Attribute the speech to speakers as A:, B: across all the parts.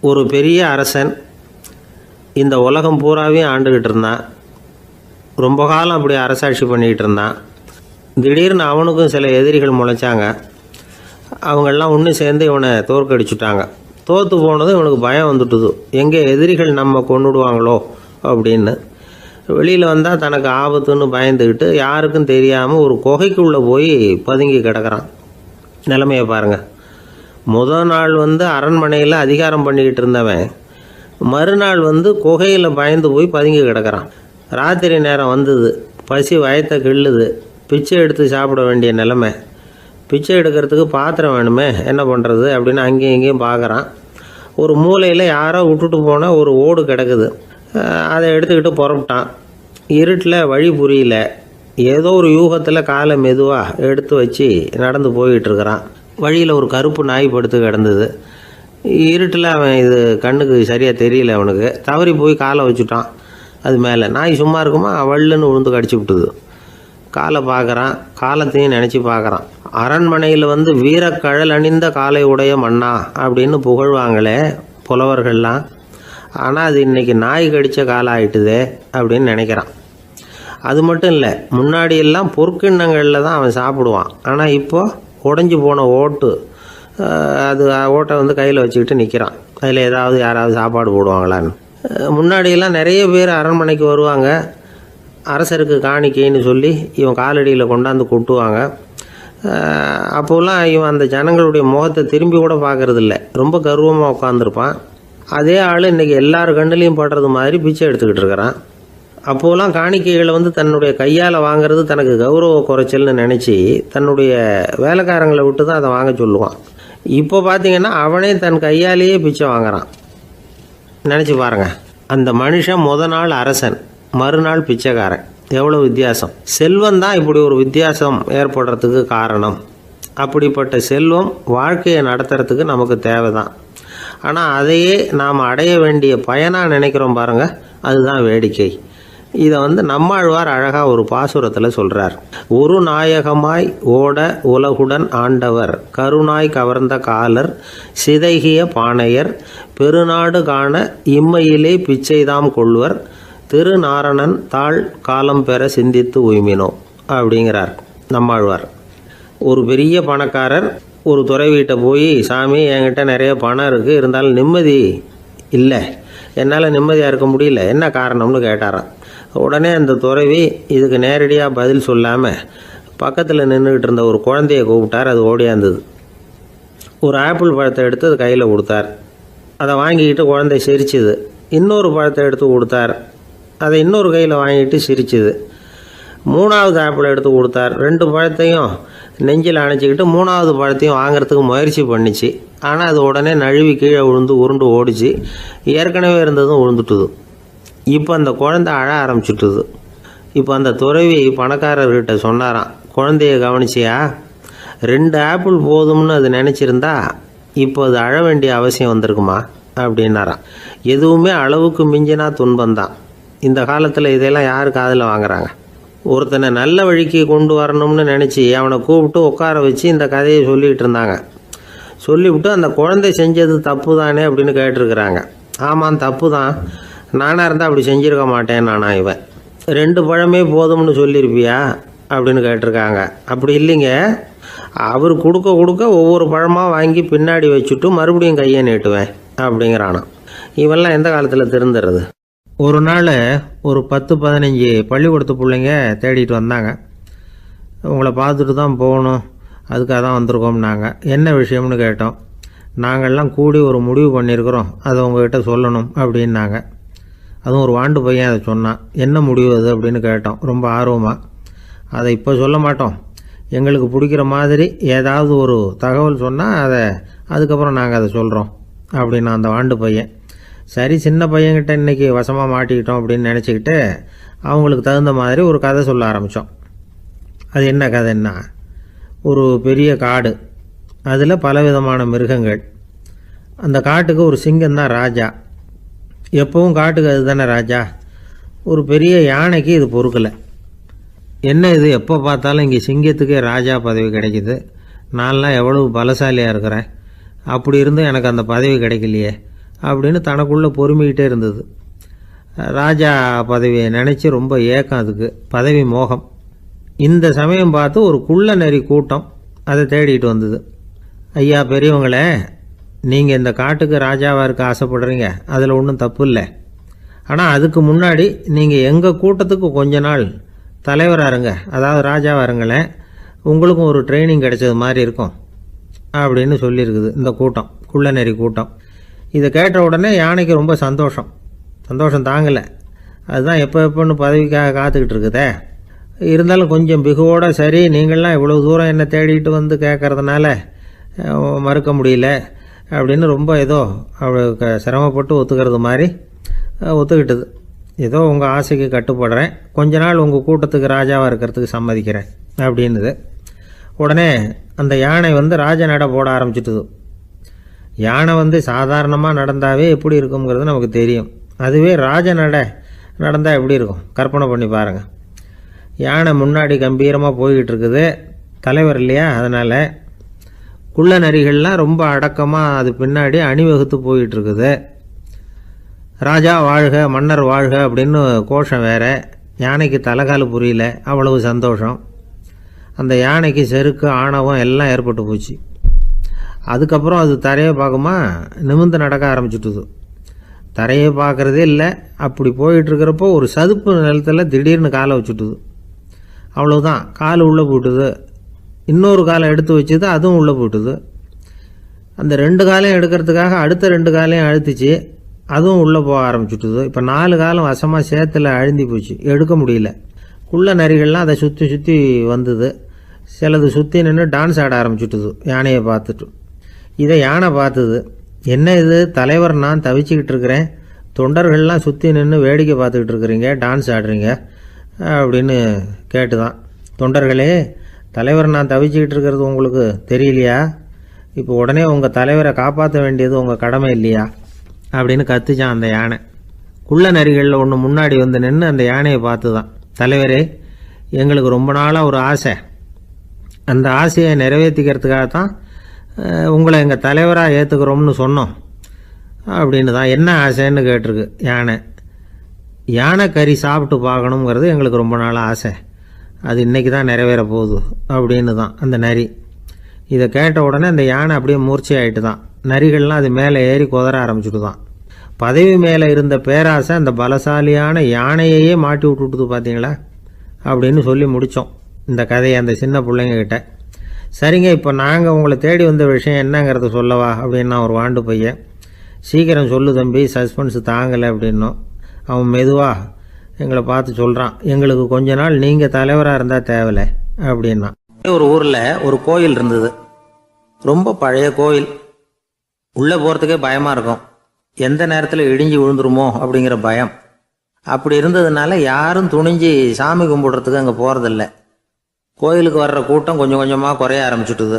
A: ஒரு பெரிய அரசன் இந்த உலகம் பூராவையும் ஆண்டுக்கிட்டு இருந்தான். ரொம்ப காலம் அப்படி அரசாட்சி பண்ணிக்கிட்டு இருந்தான். திடீர்னு அவனுக்கும் சில எதிரிகள் முளைச்சாங்க. அவங்கெல்லாம் ஒன்று சேர்ந்து இவனை தோற்கடிச்சுட்டாங்க. தோற்று போனதும் இவனுக்கு பயம் வந்துட்டுது, எங்கே எதிரிகள் நம்ம கொண்டுடுவாங்களோ அப்படின்னு. வெளியில் வந்தால் தனக்கு ஆபத்துன்னு பயந்துக்கிட்டு யாருக்கும் தெரியாமல் ஒரு குகைக்குள்ளே போய் பதுங்கி கிடக்கிறான். நிலைமையை பாருங்கள். முதல் நாள் அரண்மனையில் அதிகாரம் பண்ணிக்கிட்டு இருந்தவன் மறுநாள் குகையில் பயந்து போய் பதுங்கி கிடக்கிறான். ராத்திரி நேரம் வந்தது, பசி வயத்தை கிள்ளுது, பிச்சை எடுத்து சாப்பிட வேண்டிய நிலைமை. பிச்சை எடுக்கிறதுக்கு பாத்திரம் வேணுமே, என்ன பண்ணுறது அப்படின்னு அங்கேயும் இங்கேயும் பார்க்குறான். ஒரு மூலையில் யாரோ விட்டுட்டு போன ஒரு ஓடு கிடக்குது. அதை எடுத்துக்கிட்டு புறப்பட்டான். இருட்டில் வழி புரியல. ஏதோ ஒரு யூகத்தில் காலை மெதுவாக எடுத்து வச்சு நடந்து போயிட்டுருக்கிறான். வழியில் ஒரு கருப்பு நாய் படுத்து கிடந்தது. இருட்டில் அவன் இது கண்ணுக்கு சரியாக தெரியல. அவனுக்கு தவறி போய் காலை வச்சுட்டான். அது மேலே நாய் சும்மா இருக்குமா, வள்ளுன்னு விழுந்து கடிச்சு விட்டுது. காலை பார்க்குறான், காலத்தையும் நினச்சி பார்க்குறான். அரண்மனையில் வீரக்கழல் அணிந்த காலை உடைய மன்னா அப்படின்னு புகழ்வாங்களே புலவர்கள்லாம். ஆனால் அது இன்றைக்கி நாய் கடித்த காலம் ஆகிட்டுதே அப்படின்னு நினைக்கிறான். அது மட்டும் இல்லை, முன்னாடியெல்லாம் பொற்கிண்ணங்களில் தான் அவன் சாப்பிடுவான். ஆனால் இப்போது உடஞ்சி போன ஓட்டு, அது ஓட்டை கையில் வச்சுக்கிட்டு நிற்கிறான். அதில் ஏதாவது யாராவது சாப்பாடு போடுவாங்களான்னு. முன்னாடியெல்லாம் நிறைய பேர் அரண்மனைக்கு வருவாங்க. அரசருக்கு காணிக்கைன்னு சொல்லி இவன் காலடியில் கொண்டாந்து கொட்டுவாங்க. அப்போல்லாம் இவன் அந்த ஜனங்களுடைய முகத்தை திரும்பி கூட பார்க்குறதில்ல. ரொம்ப கர்வமாக உட்காந்துருப்பான். அதே ஆள் இன்றைக்கி எல்லார் கண்ணுலேயும் படுறது மாதிரி பிச்சை எடுத்துக்கிட்டு இருக்கிறான். அப்போலாம் காணிக்கைகளை தன்னுடைய கையால் வாங்கிறது தனக்கு கௌரவ குறைச்சல்னு நினச்சி தன்னுடைய வேலைக்காரங்களை விட்டு தான் அதை வாங்க சொல்லுவான். இப்போ பார்த்திங்கன்னா அவனே தன் கையாலேயே பிச்சை வாங்குறான். நினச்சி பாருங்கள். அந்த மனுஷன் நாள் அரசன், மறுநாள் பிச்சைக்காரன். எவ்வளோ வித்தியாசம். செல்வம் தான் இப்படி ஒரு வித்தியாசம் ஏற்படுறதுக்கு காரணம். அப்படிப்பட்ட செல்வம் வாழ்க்கையை நடத்துறதுக்கு நமக்கு தேவை தான். ஆனால் அதையே நாம் அடைய வேண்டிய பயனாக நினைக்கிறோம் பாருங்கள், அதுதான் வேடிக்கை. இதை நம்மாழ்வார் அழகாக ஒரு பாசுரத்தில் சொல்கிறார். ஒரு நாயகமாய் ஓட உலகுடன் ஆண்டவர், கருணாய் கவர்ந்த காலர், சிதைகிய பானையர், பெருநாடு காண இம்மையிலே பிச்சைதாம் கொள்வர், திருநாரணன் தாழ் காலம் பெற சிந்தித்து உய்மினோ அப்படிங்கிறார் நம்மாழ்வார். ஒரு பெரிய பணக்காரர் ஒரு துறவிகிட்ட போய், சாமி என்கிட்ட நிறைய பணம் இருக்குது, இருந்தாலும் நிம்மதி இல்லை, என்னால் நிம்மதியாக இருக்க முடியல, என்ன காரணம்னு கேட்டாராம். உடனே அந்த துறவி இதுக்கு நேரடியாக பதில் சொல்லாமல் பக்கத்தில் நின்றுக்கிட்டு இருந்த ஒரு குழந்தைய கூப்பிட்டார். அது ஓடியாந்தது. ஒரு ஆப்பிள் பழத்தை எடுத்து அது கையில் கொடுத்தார். அதை வாங்கிக்கிட்டு குழந்தை சிரிச்சுது. இன்னொரு பழத்தை எடுத்து கொடுத்தார். அதை இன்னொரு கையில் வாங்கிட்டு சிரிச்சுது. மூணாவது ஆப்பிள் எடுத்து கொடுத்தார். 2 பழத்தையும் நெஞ்சில் அணைச்சிக்கிட்டு 3ஆவது பழத்தையும் வாங்கிறதுக்கு முயற்சி பண்ணிச்சு. ஆனால் அது உடனே நழுவி கீழே விழுந்து உருண்டு ஓடிச்சு. ஏற்கனவே இருந்ததும் விழுந்துட்டுது. இப்போ அந்த குழந்தை அழ ஆரம்பிச்சுட்டுது. இப்போ அந்த துறவி பணக்காரர்கிட்ட சொன்னாராம், குழந்தைய கவனிச்சியா, 2 ஆப்பிள் போதும்னு அது நினச்சிருந்தா இப்போ அது அழ வேண்டிய அவசியம் வந்திருக்குமா அப்படின்னாராம். எதுவுமே அளவுக்கு மிஞ்சினா துன்பந்தான். இந்த காலத்தில் இதெல்லாம் யார் காதில் வாங்குறாங்க? ஒருத்தனை நல்ல வழிக்கு கொண்டு வரணும்னு நினச்சி அவனை கூப்பிட்டு உட்கார வச்சு இந்த கதையை சொல்லிகிட்டு இருந்தாங்க. சொல்லிவிட்டு அந்த குழந்தை செஞ்சது தப்பு தானே அப்படின்னு கேட்டிருக்கிறாங்க. ஆமாம், தப்பு தான், நானாக இருந்தால் அப்படி செஞ்சுருக்க மாட்டேன் நானா இவன். 2 பழமே போதும்னு சொல்லியிருப்பியா அப்படின்னு கேட்டிருக்காங்க. அப்படி இல்லைங்க, அவர் கொடுக்க கொடுக்க ஒவ்வொரு பழமாக வாங்கி பின்னாடி வச்சுட்டு மறுபடியும் கையை நீட்டுவேன் அப்படிங்கிறானா. இவெல்லாம் எந்த காலத்தில் திருந்துறது? ஒரு நாள் ஒரு 10-15 பள்ளிக்கூடத்து பிள்ளைங்க தேடிட்டு வந்தாங்க. உங்களை பார்த்துட்டு தான் போகணும், அதுக்காக தான் வந்திருக்கோம்னாங்க. என்ன விஷயம்னு கேட்டோம். நாங்கள்லாம் கூடி ஒரு முடிவு பண்ணியிருக்கிறோம், அதை உங்கள்கிட்ட சொல்லணும் அப்படின்னாங்க. அதுவும் ஒரு வாண்டு பையன் அதை சொன்னான். என்ன முடிவு அது அப்படின்னு கேட்டோம் ரொம்ப ஆர்வமாக. அதை இப்போ சொல்ல மாட்டோம், எங்களுக்கு பிடிக்கிற மாதிரி ஏதாவது ஒரு தகவல் சொன்னால் அதுக்கப்புறம் நாங்கள் அதை சொல்கிறோம் அப்படின்னா அந்த வாண்டு பையன். சரி, சின்ன பையன்கிட்ட இன்றைக்கி வசமாக மாட்டிக்கிட்டோம் அப்படின்னு நினச்சிக்கிட்டு அவங்களுக்கு தகுந்த மாதிரி ஒரு கதை சொல்ல ஆரம்பித்தோம். அது என்ன கதைன்னா, ஒரு பெரிய காடு, அதில் பலவிதமான மிருகங்கள். அந்த காட்டுக்கு ஒரு சிங்கம் தான் ராஜா. எப்பவும் காட்டுக்கு அது தானே ராஜா. ஒரு பெரிய யானைக்கு இது பொறுக்கலை. என்ன இது, எப்போ பார்த்தாலும் இங்கே சிங்கத்துக்கே ராஜா பதவி கிடைக்கிது, நான்லாம் எவ்வளவு பலசாலியாக இருக்கிறேன், அப்படி இருந்தும் எனக்கு அந்த பதவி கிடைக்கலையே அப்படின்னு தனக்குள்ளே பொறுமிக்கிட்டே இருந்தது. ராஜா பதவியை நினச்சி ரொம்ப ஏக்கம், அதுக்கு பதவி மோகம். இந்த சமயம் பார்த்து ஒரு குள்ள நரி கூட்டம் அதை தேடிட்டு வந்தது. ஐயா பெரியவங்களே, நீங்கள் இந்த காட்டுக்கு ராஜாவாக இருக்க ஆசைப்படுறீங்க, அதில் ஒன்றும் தப்பு இல்லை. ஆனால் அதுக்கு முன்னாடி நீங்கள் எங்கள் கூட்டத்துக்கு கொஞ்ச நாள் தலைவராக இருங்க, அதாவது ராஜாவாக இருங்களேன், உங்களுக்கும் ஒரு ட்ரைனிங் கிடைச்சது மாதிரி இருக்கும் அப்படின்னு சொல்லியிருக்குது இந்த கூட்டம், குள்ள நரி கூட்டம். இதை கேட்ட உடனே யானைக்கு ரொம்ப சந்தோஷம் தாங்கலை. அதுதான் எப்போன்னு பதவிக்காக காத்துக்கிட்டு இருக்குதே. இருந்தாலும் கொஞ்சம் பிகுவோட, சரி நீங்கள்லாம் இவ்வளோ தூரம் என்னை தேடிட்டு வந்து கேட்கறதுனால மறுக்க முடியல அப்படின்னு ரொம்ப ஏதோ அவளுக்கு சிரமப்பட்டு ஒத்துக்கிறது மாதிரி ஒத்துக்கிட்டது. ஏதோ உங்கள் ஆசைக்கு கட்டுப்படுறேன், கொஞ்ச நாள் உங்கள் கூட்டத்துக்கு ராஜாவாக இருக்கிறதுக்கு சம்மதிக்கிறேன் அப்படின்னுது. உடனே அந்த யானை ராஜ நட போட ஆரம்பிச்சிட்டுது. யானை சாதாரணமாக நடந்தாவே எப்படி இருக்குங்கிறது நமக்கு தெரியும். அதுவே ராஜ நடந்தால் எப்படி இருக்கும் கற்பனை பண்ணி பாருங்கள். யானை முன்னாடி கம்பீரமாக போய்கிட்டு இருக்குது, தலைவர் இல்லையா, அதனால் குள்ள நரிகள்லாம் ரொம்ப அடக்கமாக அது பின்னாடி அணிவகுத்து போயிட்டு இருக்குது. ராஜா வாழ்க, மன்னர் வாழ்க அப்படின்னு கோஷம் வேற. யானைக்கு தலைகால் புரியல, அவ்வளவு சந்தோஷம். அந்த யானைக்கு செருக்கு, ஆணவம் எல்லாம் ஏற்பட்டு போச்சு. அதுக்கப்புறம் அது தரையை பார்க்குமா, நிமிர்ந்து நடக்க ஆரம்பிச்சுட்டுது. தரையை பார்க்குறதே இல்லை. அப்படி போயிட்டுருக்கிறப்போ ஒரு சதுப்பு நிலத்தில் திடீர்னு காலை வச்சுட்டுது. அவ்வளோதான், கால் உள்ளே போட்டுது. இன்னொரு காலை எடுத்து வச்சுது, அதுவும் உள்ளே போட்டுது. அந்த 2 காலையும் எடுக்கிறதுக்காக அடுத்த 2 காலையும் அழுத்திச்சு, அதுவும் உள்ளே போக ஆரம்பிச்சுட்டுது. இப்போ 4 காலம் வசமாக சேத்துல அழுந்தி போச்சு, எடுக்க முடியல. குள்ள நரிகள்லாம் அதை சுற்றி சுற்றி வந்தது. சிலது சுற்றி நின்று டான்ஸ் ஆட ஆரம்பிச்சுட்டுது யானையை பார்த்துட்டு. இதை யானை பார்த்தது. என்ன இது தலைவர், நான் தவிச்சிக்கிட்டு இருக்கிறேன், தொண்டர்கள்லாம் சுற்றி நின்று வேடிக்கை பார்த்துக்கிட்டு இருக்கிறீங்க, டான்ஸ் ஆடுறீங்க அப்படின்னு கேட்டுதான். தொண்டர்களே, தலைவர் நான் தவிச்சிக்கிட்டு இருக்கிறது உங்களுக்கு தெரியலையா? இப்போ உடனே உங்கள் தலைவரை காப்பாற்ற வேண்டியது உங்கள் கடமை இல்லையா அப்படின்னு கத்துச்சான் அந்த யானை. குள்ள நரிகளில் ஒன்று முன்னாடி நின்று அந்த யானையை பார்த்து தான், தலைவரே எங்களுக்கு ரொம்ப நாளாக ஒரு ஆசை, அந்த ஆசையை நிறைவேற்றிக்கிறதுக்காகத்தான் உங்களை எங்கள் தலைவராக ஏற்றுக்கிறோம்னு சொன்னோம் அப்படின்னு தான். என்ன ஆசைன்னு கேட்டிருக்கு யானை. யானை கறி சாப்பிட்டு பார்க்கணுங்கிறது எங்களுக்கு ரொம்ப நாளாக ஆசை, அது இன்றைக்கி தான் நிறைவேற போகுது அப்படின்னு தான் அந்த நரி. இதை கேட்ட உடனே அந்த யானை அப்படியே மூர்ச்சி ஆகிட்டு தான். நரிகள்லாம் அது மேலே ஏறி குதற ஆரம்பிச்சுட்டு தான். பதவி மேலே இருந்த பேராசை அந்த பலசாலியான யானையையே மாட்டி விட்டுட்டுது பார்த்தீங்களா அப்படின்னு சொல்லி முடித்தோம் இந்த கதையை அந்த சின்ன பிள்ளைங்கக்கிட்ட. சரிங்க, இப்போ நாங்கள் உங்களை தேடி வந்த விஷயம் என்னங்கிறத சொல்லவா அப்படின்னா ஒரு வாண்டு பையன். சீக்கிரம் சொல்லு தம்பி, சஸ்பென்ஸ் தாங்கலை அப்படின்னோம். அவன் மெதுவாக எங்களை பார்த்து சொல்கிறான், எங்களுக்கு கொஞ்ச நாள் நீங்கள் தலைவராக இருந்தால் தேவலை அப்படின்னா. ஒரு ஊரில் ஒரு கோயில் இருந்தது, ரொம்ப பழைய கோயில். உள்ளே போகிறதுக்கே பயமாக இருக்கும், எந்த நேரத்தில் இடிஞ்சு விழுந்துருமோ அப்படிங்கிற பயம். அப்படி இருந்ததுனால யாரும் துணிஞ்சு சாமி கும்பிடுறதுக்கு அங்கே போகிறதில்ல. கோயிலுக்கு வர்ற கூட்டம் கொஞ்சம் கொஞ்சமாக குறைய ஆரம்பிச்சுட்டுது.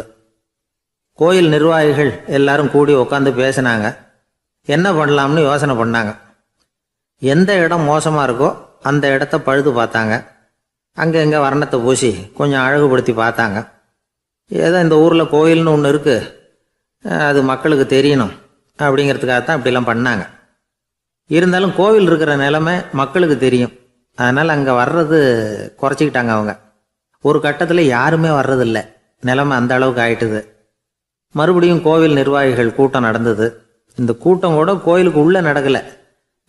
A: கோயில் நிர்வாகிகள் எல்லாரும் கூடி உட்காந்து பேசினாங்க, என்ன பண்ணலாம்னு யோசனை பண்ணாங்க. எந்த இடம் மோசமாக இருக்கோ அந்த இடத்த பழுது பார்த்தாங்க. அங்கே எங்கே வர்ணத்தை பூசி கொஞ்சம் அழகுபடுத்தி பார்த்தாங்க. ஏதோ இந்த ஊரில் கோயில்னு ஒன்று இருக்குது, அது மக்களுக்கு தெரியணும் அப்படிங்கிறதுக்காகத்தான் இப்படிலாம் பண்ணாங்க. இருந்தாலும் கோவில் இருக்கிற நிலைமை மக்களுக்கு தெரியும், அதனால் அங்கே வர்றது குறைச்சிக்கிட்டாங்க அவங்க. ஒரு கட்டத்தில் யாருமே வர்றதில்லை, நிலைமை அந்த அளவுக்கு ஆயிட்டுது. மறுபடியும் கோவில் நிர்வாகிகள் கூட்டம் நடந்தது. இந்த கூட்டம் கூட கோயிலுக்கு உள்ளே நடக்கலை,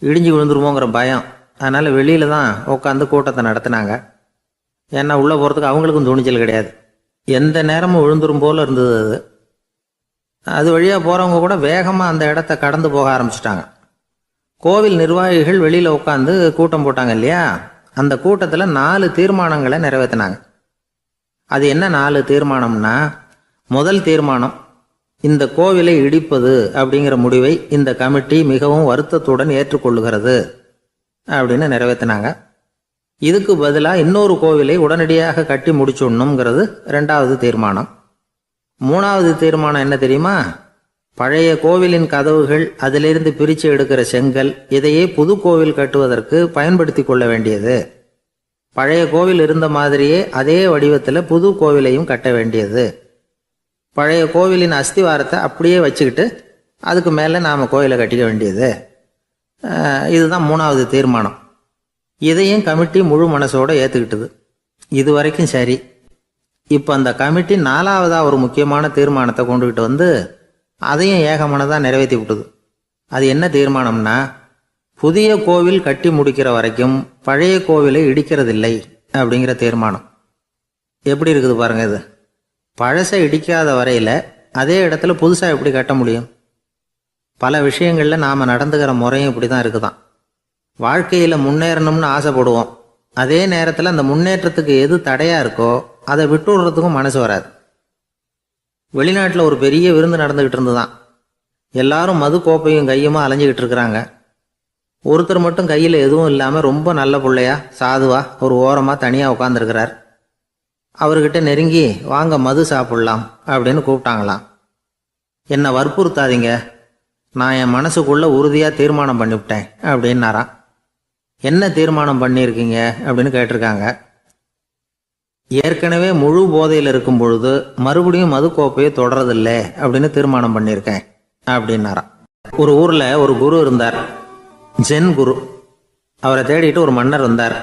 A: இடிஞ்சு விழுந்துருமோங்கிற பயம். அதனால் வெளியில் தான் உட்காந்து கூட்டத்தை நடத்தினாங்க. ஏன்னா உள்ளே போகிறதுக்கு அவங்களுக்கும் துணிச்சல் கிடையாது, எந்த நேரமும் விழுந்துரும் போல் இருந்தது. அது வழியாக போகிறவங்க கூட வேகமாக அந்த இடத்த கடந்து போக ஆரம்பிச்சிட்டாங்க. கோவில் நிர்வாகிகள் வெளியில் உட்காந்து கூட்டம் போட்டாங்க இல்லையா, அந்த கூட்டத்தில் 4 தீர்மானங்களை நிறைவேற்றினாங்க. அது என்ன 4 தீர்மானம்னா, முதல் தீர்மானம், இந்த கோவிலை இடிப்பது அப்படிங்கிற முடிவை இந்த கமிட்டி மிகவும் வருத்தத்துடன் ஏற்றுக்கொள்ளுகிறது அப்படின்னு நிறைவேற்றினாங்க. இதுக்கு பதிலாக இன்னொரு கோவிலை உடனடியாக கட்டி முடிச்சுடணுங்கிறது 2வது தீர்மானம். 3வது தீர்மானம் என்ன தெரியுமா, பழைய கோவிலின் கதவுகள், அதிலிருந்து பிரித்து எடுக்கிற செங்கல், இதையே புது கோவில் கட்டுவதற்கு பயன்படுத்தி கொள்ள வேண்டியது. பழைய கோவில் இருந்த மாதிரியே அதே வடிவத்தில் புது கோவிலையும் கட்ட வேண்டியது. பழைய கோவிலின் அஸ்திவாரத்தை அப்படியே வச்சுக்கிட்டு அதுக்கு மேலே நாம் கோயிலை கட்டிக்க வேண்டியது. இதுதான் 3வது தீர்மானம். இதையும் கமிட்டி முழு மனசோடு ஏற்றுக்கிட்டது. இது வரைக்கும் சரி. இப்போ அந்த கமிட்டி 4வதாக ஒரு முக்கியமான தீர்மானத்தை கொண்டுகிட்டு வந்து அதையும் ஏகமனதாக நிறைவேற்றி விட்டுது. அது என்ன தீர்மானம்னா, புதிய கோவில் கட்டி முடிக்கிற வரைக்கும் பழைய கோவிலை இடிக்கிறதில்லை அப்படிங்கிற தீர்மானம். எப்படி இருக்குது பாருங்க இது. பழசை இடிக்காத வரையில் அதே இடத்துல புதுசாக எப்படி கட்ட முடியும்? பல விஷயங்களில் நாம் நடந்துக்கிற முறையும் இப்படி தான் இருக்குதான். வாழ்க்கையில் முன்னேறணும்னு ஆசைப்படுவோம். அதே நேரத்தில் அந்த முன்னேற்றத்துக்கு எது தடையாக இருக்கோ அதை விட்டு விடுறதுக்கும் மனசு வராது. வெளிநாட்டில் ஒரு பெரிய விருந்து நடந்துக்கிட்டு இருந்துதான். எல்லாரும் மது கோப்பையும் கையுமா அலைஞ்சிக்கிட்டு இருக்கிறாங்க. ஒருத்தர் மட்டும் கையில் எதுவும் இல்லாமல் ரொம்ப நல்ல பிள்ளையா சாதுவா ஒரு ஓரமாக தனியாக உட்காந்துருக்கிறார். அவர்கிட்ட நெருங்கி வாங்க மது சாப்பிட்லாம் அப்படின்னு கூப்பிட்டாங்களாம். என்னை வற்புறுத்தாதீங்க, நான் என் மனசுக்குள்ளே உறுதியாக தீர்மானம் பண்ணிவிட்டேன் அப்படின்னாராம். என்ன தீர்மானம் பண்ணியிருக்கீங்க அப்படின்னு கேட்டிருக்காங்க. ஏற்கனவே முழு போதையில் இருக்கும் பொழுது மறுபடியும் மது கோப்பையை தொடரதில்லை அப்படின்னு தீர்மானம் பண்ணியிருக்கேன் அப்படின்னாராம். ஒரு ஊரில் ஒரு குரு இருந்தார், ஜென் குரு. அவரை தேடிட்டு ஒரு மன்னர் வந்தார்.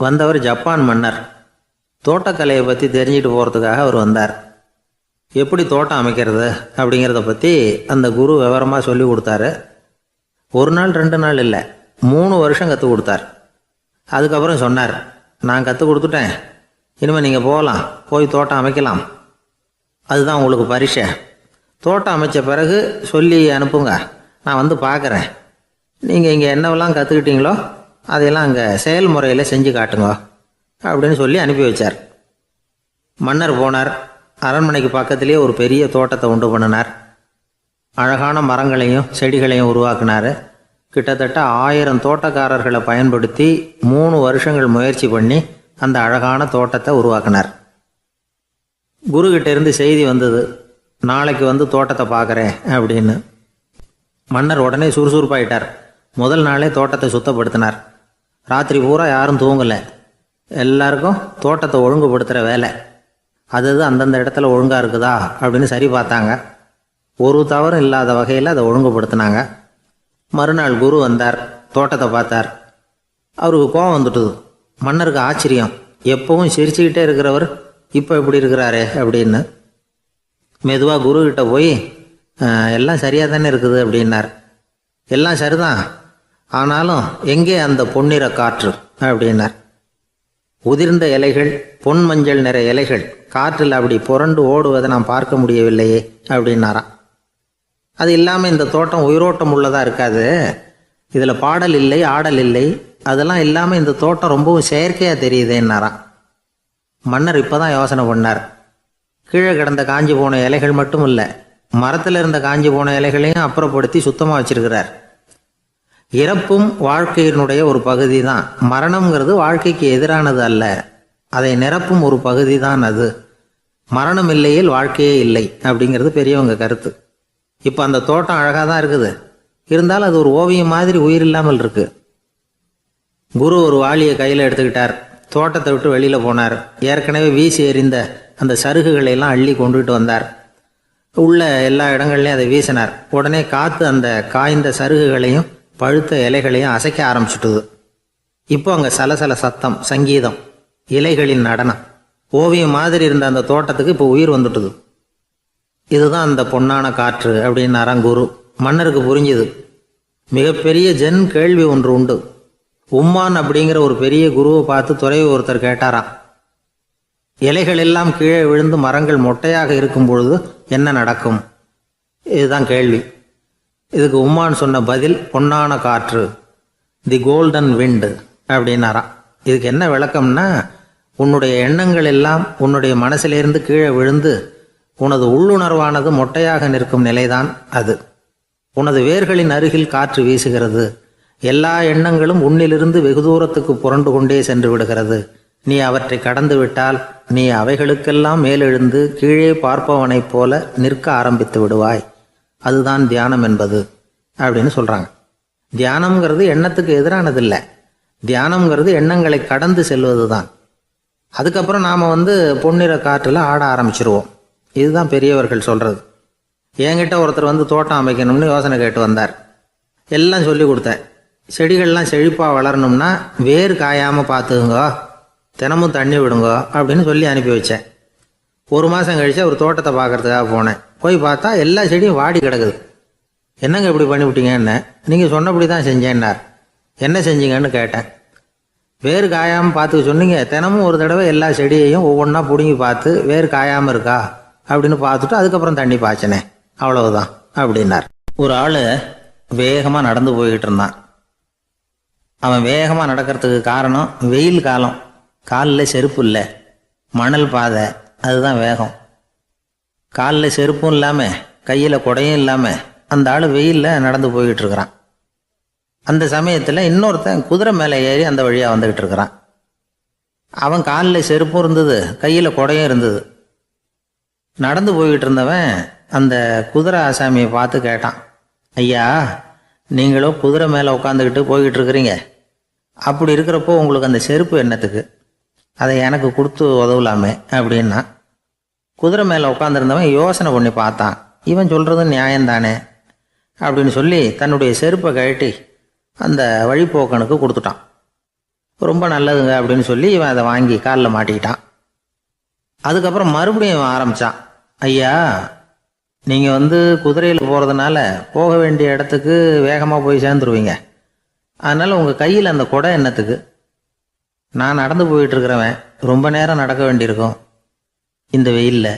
A: வந்தவர் ஜப்பான் மன்னர். தோட்டக்கலையை பற்றி தெரிஞ்சுட்டு போகிறதுக்காக அவர் வந்தார். எப்படி தோட்டம் அமைக்கிறது அப்படிங்கிறத பற்றி அந்த குரு விவரமாக சொல்லி கொடுத்தாரு. 1 நாள் 2 நாள் இல்லை, 3 வருஷம் கற்றுக் கொடுத்தார். அதுக்கப்புறம் சொன்னார், நான் கற்றுக் கொடுத்துட்டேன், இனிமேல் நீங்கள் போகலாம், போய் தோட்டம் அமைக்கலாம். அதுதான் உங்களுக்கு பரிசை. தோட்டம் அமைச்ச பிறகு சொல்லி அனுப்புங்க, நான் வந்து பார்க்குறேன். நீங்கள் இங்கே என்னவெல்லாம் கற்றுக்கிட்டீங்களோ அதையெல்லாம் அங்கே செயல்முறையில் செஞ்சு காட்டுங்க அப்படின்னு சொல்லி அனுப்பி வச்சார். மன்னர் போனார். அரண்மனைக்கு பக்கத்திலே ஒரு பெரிய தோட்டத்தை உண்டு பண்ணினார். அழகான மரங்களையும் செடிகளையும் உருவாக்கினார். கிட்டத்தட்ட 1000 தோட்டக்காரர்களை பயன்படுத்தி 3 வருஷங்கள் முயற்சி பண்ணி அந்த அழகான தோட்டத்தை உருவாக்கினார். குருக்கிட்ட இருந்து செய்தி வந்தது, நாளைக்கு வந்து தோட்டத்தை பார்க்குறேன் அப்படின்னு. மன்னர் உடனே சுறுசுறுப்பாயிட்டார். முதல் நாளே தோட்டத்தை சுத்தப்படுத்தினார். ராத்திரி பூரா யாரும் தூங்கலை. எல்லாருக்கும் தோட்டத்தை ஒழுங்குபடுத்துகிற வேலை. அது அந்தந்த இடத்துல ஒழுங்காக இருக்குதா அப்படின்னு சரி பார்த்தாங்க. ஒரு தவறும் இல்லாத வகையில் அதை ஒழுங்குபடுத்தினாங்க. மறுநாள் குரு வந்தார், தோட்டத்தை பார்த்தார். அவருக்கு கோபம் வந்துட்டுது. மன்னருக்கு ஆச்சரியம், எப்பவும் சிரிச்சுக்கிட்டே இருக்கிறவர் இப்போ எப்படி இருக்கிறாரே அப்படின்னு. மெதுவாக குருக்கிட்ட போய் எல்லாம் சரியாக தானே இருக்குது அப்படின்னார். எல்லாம் சரிதான், ஆனாலும் எங்கே அந்த பொன்னிற காற்று அப்படின்னார். உதிர்ந்த இலைகள், பொன் மஞ்சள் நிற இலைகள் காற்றில் அப்படி புரண்டு ஓடுவதை நான் பார்க்க முடியவில்லையே அப்படின்னாராம். அது இல்லாமல் இந்த தோட்டம் உயிரோட்டம் உள்ளதாக இருக்காது, இதில் பாடல் இல்லை, ஆடல் இல்லை, அதெல்லாம் இல்லாமல் இந்த தோட்டம் ரொம்பவும் செயற்கையாக தெரியுதேன்னாராம். மன்னர் இப்போ தான் யோசனை பண்ணார். கீழே கிடந்த காஞ்சி போன இலைகள் மட்டும் இல்லை, மரத்தில் இருந்த காஞ்சி போன இலைகளையும் அப்புறப்படுத்தி சுத்தமாக வச்சிருக்கிறார். இறப்பும் வாழ்க்கையினுடைய ஒரு பகுதி தான். மரணம்ங்கிறது வாழ்க்கைக்கு எதிரானது அல்ல, அதை நிரப்பும் ஒரு பகுதி தான் அது. மரணம் இல்லையில் வாழ்க்கையே இல்லை அப்படிங்கிறது பெரியவங்க கருத்து. இப்போ அந்த தோட்டம் அழகாக தான் இருக்குது, இருந்தாலும் அது ஒரு ஓவியம் மாதிரி உயிர் இல்லாமல் இருக்கு. குரு ஒரு வாளியை கையில் எடுத்துக்கிட்டார். தோட்டத்தை விட்டு வெளியில் போனார். ஏற்கனவே வீசி எறிந்த அந்த சருகுகளை எல்லாம் அள்ளி கொண்டுகிட்டு வந்தார். உள்ள எல்லா இடங்கள்லையும் அதை வீசினார். உடனே காற்று அந்த காய்ந்த சருகுகளையும் பழுத்த இலைகளையும் அசைக்க ஆரம்பிச்சுட்டுது. இப்போ அங்கே சலசல சத்தம், சங்கீதம், இலைகளின் நடனம், ஓவியம் மாதிரி இருந்த அந்த தோட்டத்துக்கு இப்போ உயிர் வந்துட்டுது. இதுதான் அந்த பொன்னான காற்று அப்படின்னாராம் குரு. மன்னருக்கு புரிஞ்சுது. மிகப்பெரிய ஜென் கேள்வி ஒன்று உண்டு. உம்மான் அப்படிங்கிற ஒரு பெரிய குருவை பார்த்து துறவி ஒருத்தர் கேட்டாராம், இலைகள் எல்லாம் கீழே விழுந்து மரங்கள் மொட்டையாக இருக்கும் பொழுது என்ன நடக்கும்? இதுதான் கேள்வி. இதுக்கு உம்மான் சொன்ன பதில் பொன்னான காற்று, தி கோல்டன் விண்டு அப்படின்னாராம். இதுக்கு என்ன விளக்கம்னா, உன்னுடைய எண்ணங்கள் எல்லாம் உன்னுடைய மனசிலிருந்து கீழே விழுந்து உனது உள்ளுணர்வானது மொட்டையாக நிற்கும் நிலைதான் அது. உனது வேர்களின் அருகில் காற்று வீசுகிறது. எல்லா எண்ணங்களும் உன்னிலிருந்து வெகு தூரத்துக்கு புரண்டு கொண்டே சென்று விடுகிறது. நீ அவற்றை கடந்து விட்டால் நீ அவைகளுக்கெல்லாம் மேலெழுந்து கீழே பார்ப்பவனைப் போல நிற்க ஆரம்பித்து விடுவாய். அதுதான் தியானம் என்பது அப்படின்னு சொல்கிறாங்க. தியானம்ங்கிறது எண்ணத்துக்கு எதிரானதில்லை. தியானம்ங்கிறது எண்ணங்களை கடந்து செல்வது தான். அதுக்கப்புறம் நாம் பொன்னிற காற்றில் ஆட ஆரம்பிச்சிருவோம். இதுதான் பெரியவர்கள் சொல்கிறது. என்கிட்ட ஒருத்தர் வந்து தோட்டம் அமைக்கணும்னு யோசனை கேட்டு வந்தார். எல்லாம் சொல்லி கொடுத்தேன். செடிகள்லாம் செழிப்பாக வளரணும்னா வேர் காயாமல் பார்த்துக்குங்கோ, தினமும் தண்ணி விடுங்கோ அப்படின்னு சொல்லி அனுப்பி வச்சேன். 1 மாதம் கழித்து அவர் தோட்டத்தை பார்க்கறதுக்காக போனேன். போய் பார்த்தா எல்லா செடியும் வாடி கிடக்குது. என்னங்க இப்படி பண்ணிவிட்டீங்கன்னு. நீங்கள் சொன்னபடி தான் செஞ்சேன்னார். என்ன செஞ்சீங்கன்னு கேட்டேன். வேர் காயாமல் பார்த்துக்க சொன்னீங்க, தினமும் ஒரு தடவை எல்லா செடியையும் ஒவ்வொன்றா பிடுங்கி பார்த்து வேர் காயாமல் இருக்கா அப்படின்னு பார்த்துட்டு அதுக்கப்புறம் தண்ணி பாய்ச்சினே, அவ்வளவுதான் அப்படின்னார். ஒரு ஆள் வேகமாக நடந்து போய்கிட்டு இருந்தான். அவன் வேகமாக நடக்கிறதுக்கு காரணம் வெயில் காலம், காலில் செருப்பு இல்லை, மணல் பாதை, அதுதான் வேகம். காலில் செருப்பும் இல்லாமல் கையில் குடையும் இல்லாமல் அந்த ஆள் வெயிலில் நடந்து போய்கிட்டு இருக்கிறான். அந்த சமயத்தில் இன்னொருத்தன் குதிரை மேலே ஏறி அந்த வழியாக வந்துக்கிட்டு இருக்கிறான். அவன் காலில் செருப்பும் இருந்தது, கையில் குடையும் இருந்தது. நடந்து போய்கிட்டு இருந்தவன் அந்த குதிரை ஆசாமியை பார்த்து கேட்டான், ஐயா, நீங்களும் குதிரை மேலே உட்காந்துக்கிட்டு போய்கிட்டு இருக்கிறீங்க, அப்படி இருக்கிறப்போ உங்களுக்கு அந்த செருப்பு என்னத்துக்கு? அதை எனக்கு கொடுத்து உதவலாமே அப்படின்னா. குதிரை மேலே உட்காந்துருந்தவன் யோசனை பண்ணி பார்த்தான். இவன் சொல்கிறது நியாயம்தானே அப்படின்னு சொல்லி தன்னுடைய செருப்பை கழட்டி அந்த வழிப்போக்கனுக்கு கொடுத்துட்டான். ரொம்ப நல்லதுங்க அப்படின்னு சொல்லி இவன் அதை வாங்கி காலில் மாட்டிக்கிட்டான். அதுக்கப்புறம் மறுபடியும் இவன் ஆரம்பித்தான், ஐயா, நீங்கள் குதிரையில் போகிறதுனால போக வேண்டிய இடத்துக்கு வேகமாக போய் சேர்ந்துருவீங்க, அதனால் உங்கள் கையில் அந்த குடை என்னத்துக்கு? நான் நடந்து போயிட்டுருக்கிறவன், ரொம்ப நேரம் நடக்க வேண்டியிருக்கும் இந்த வெயிலில்,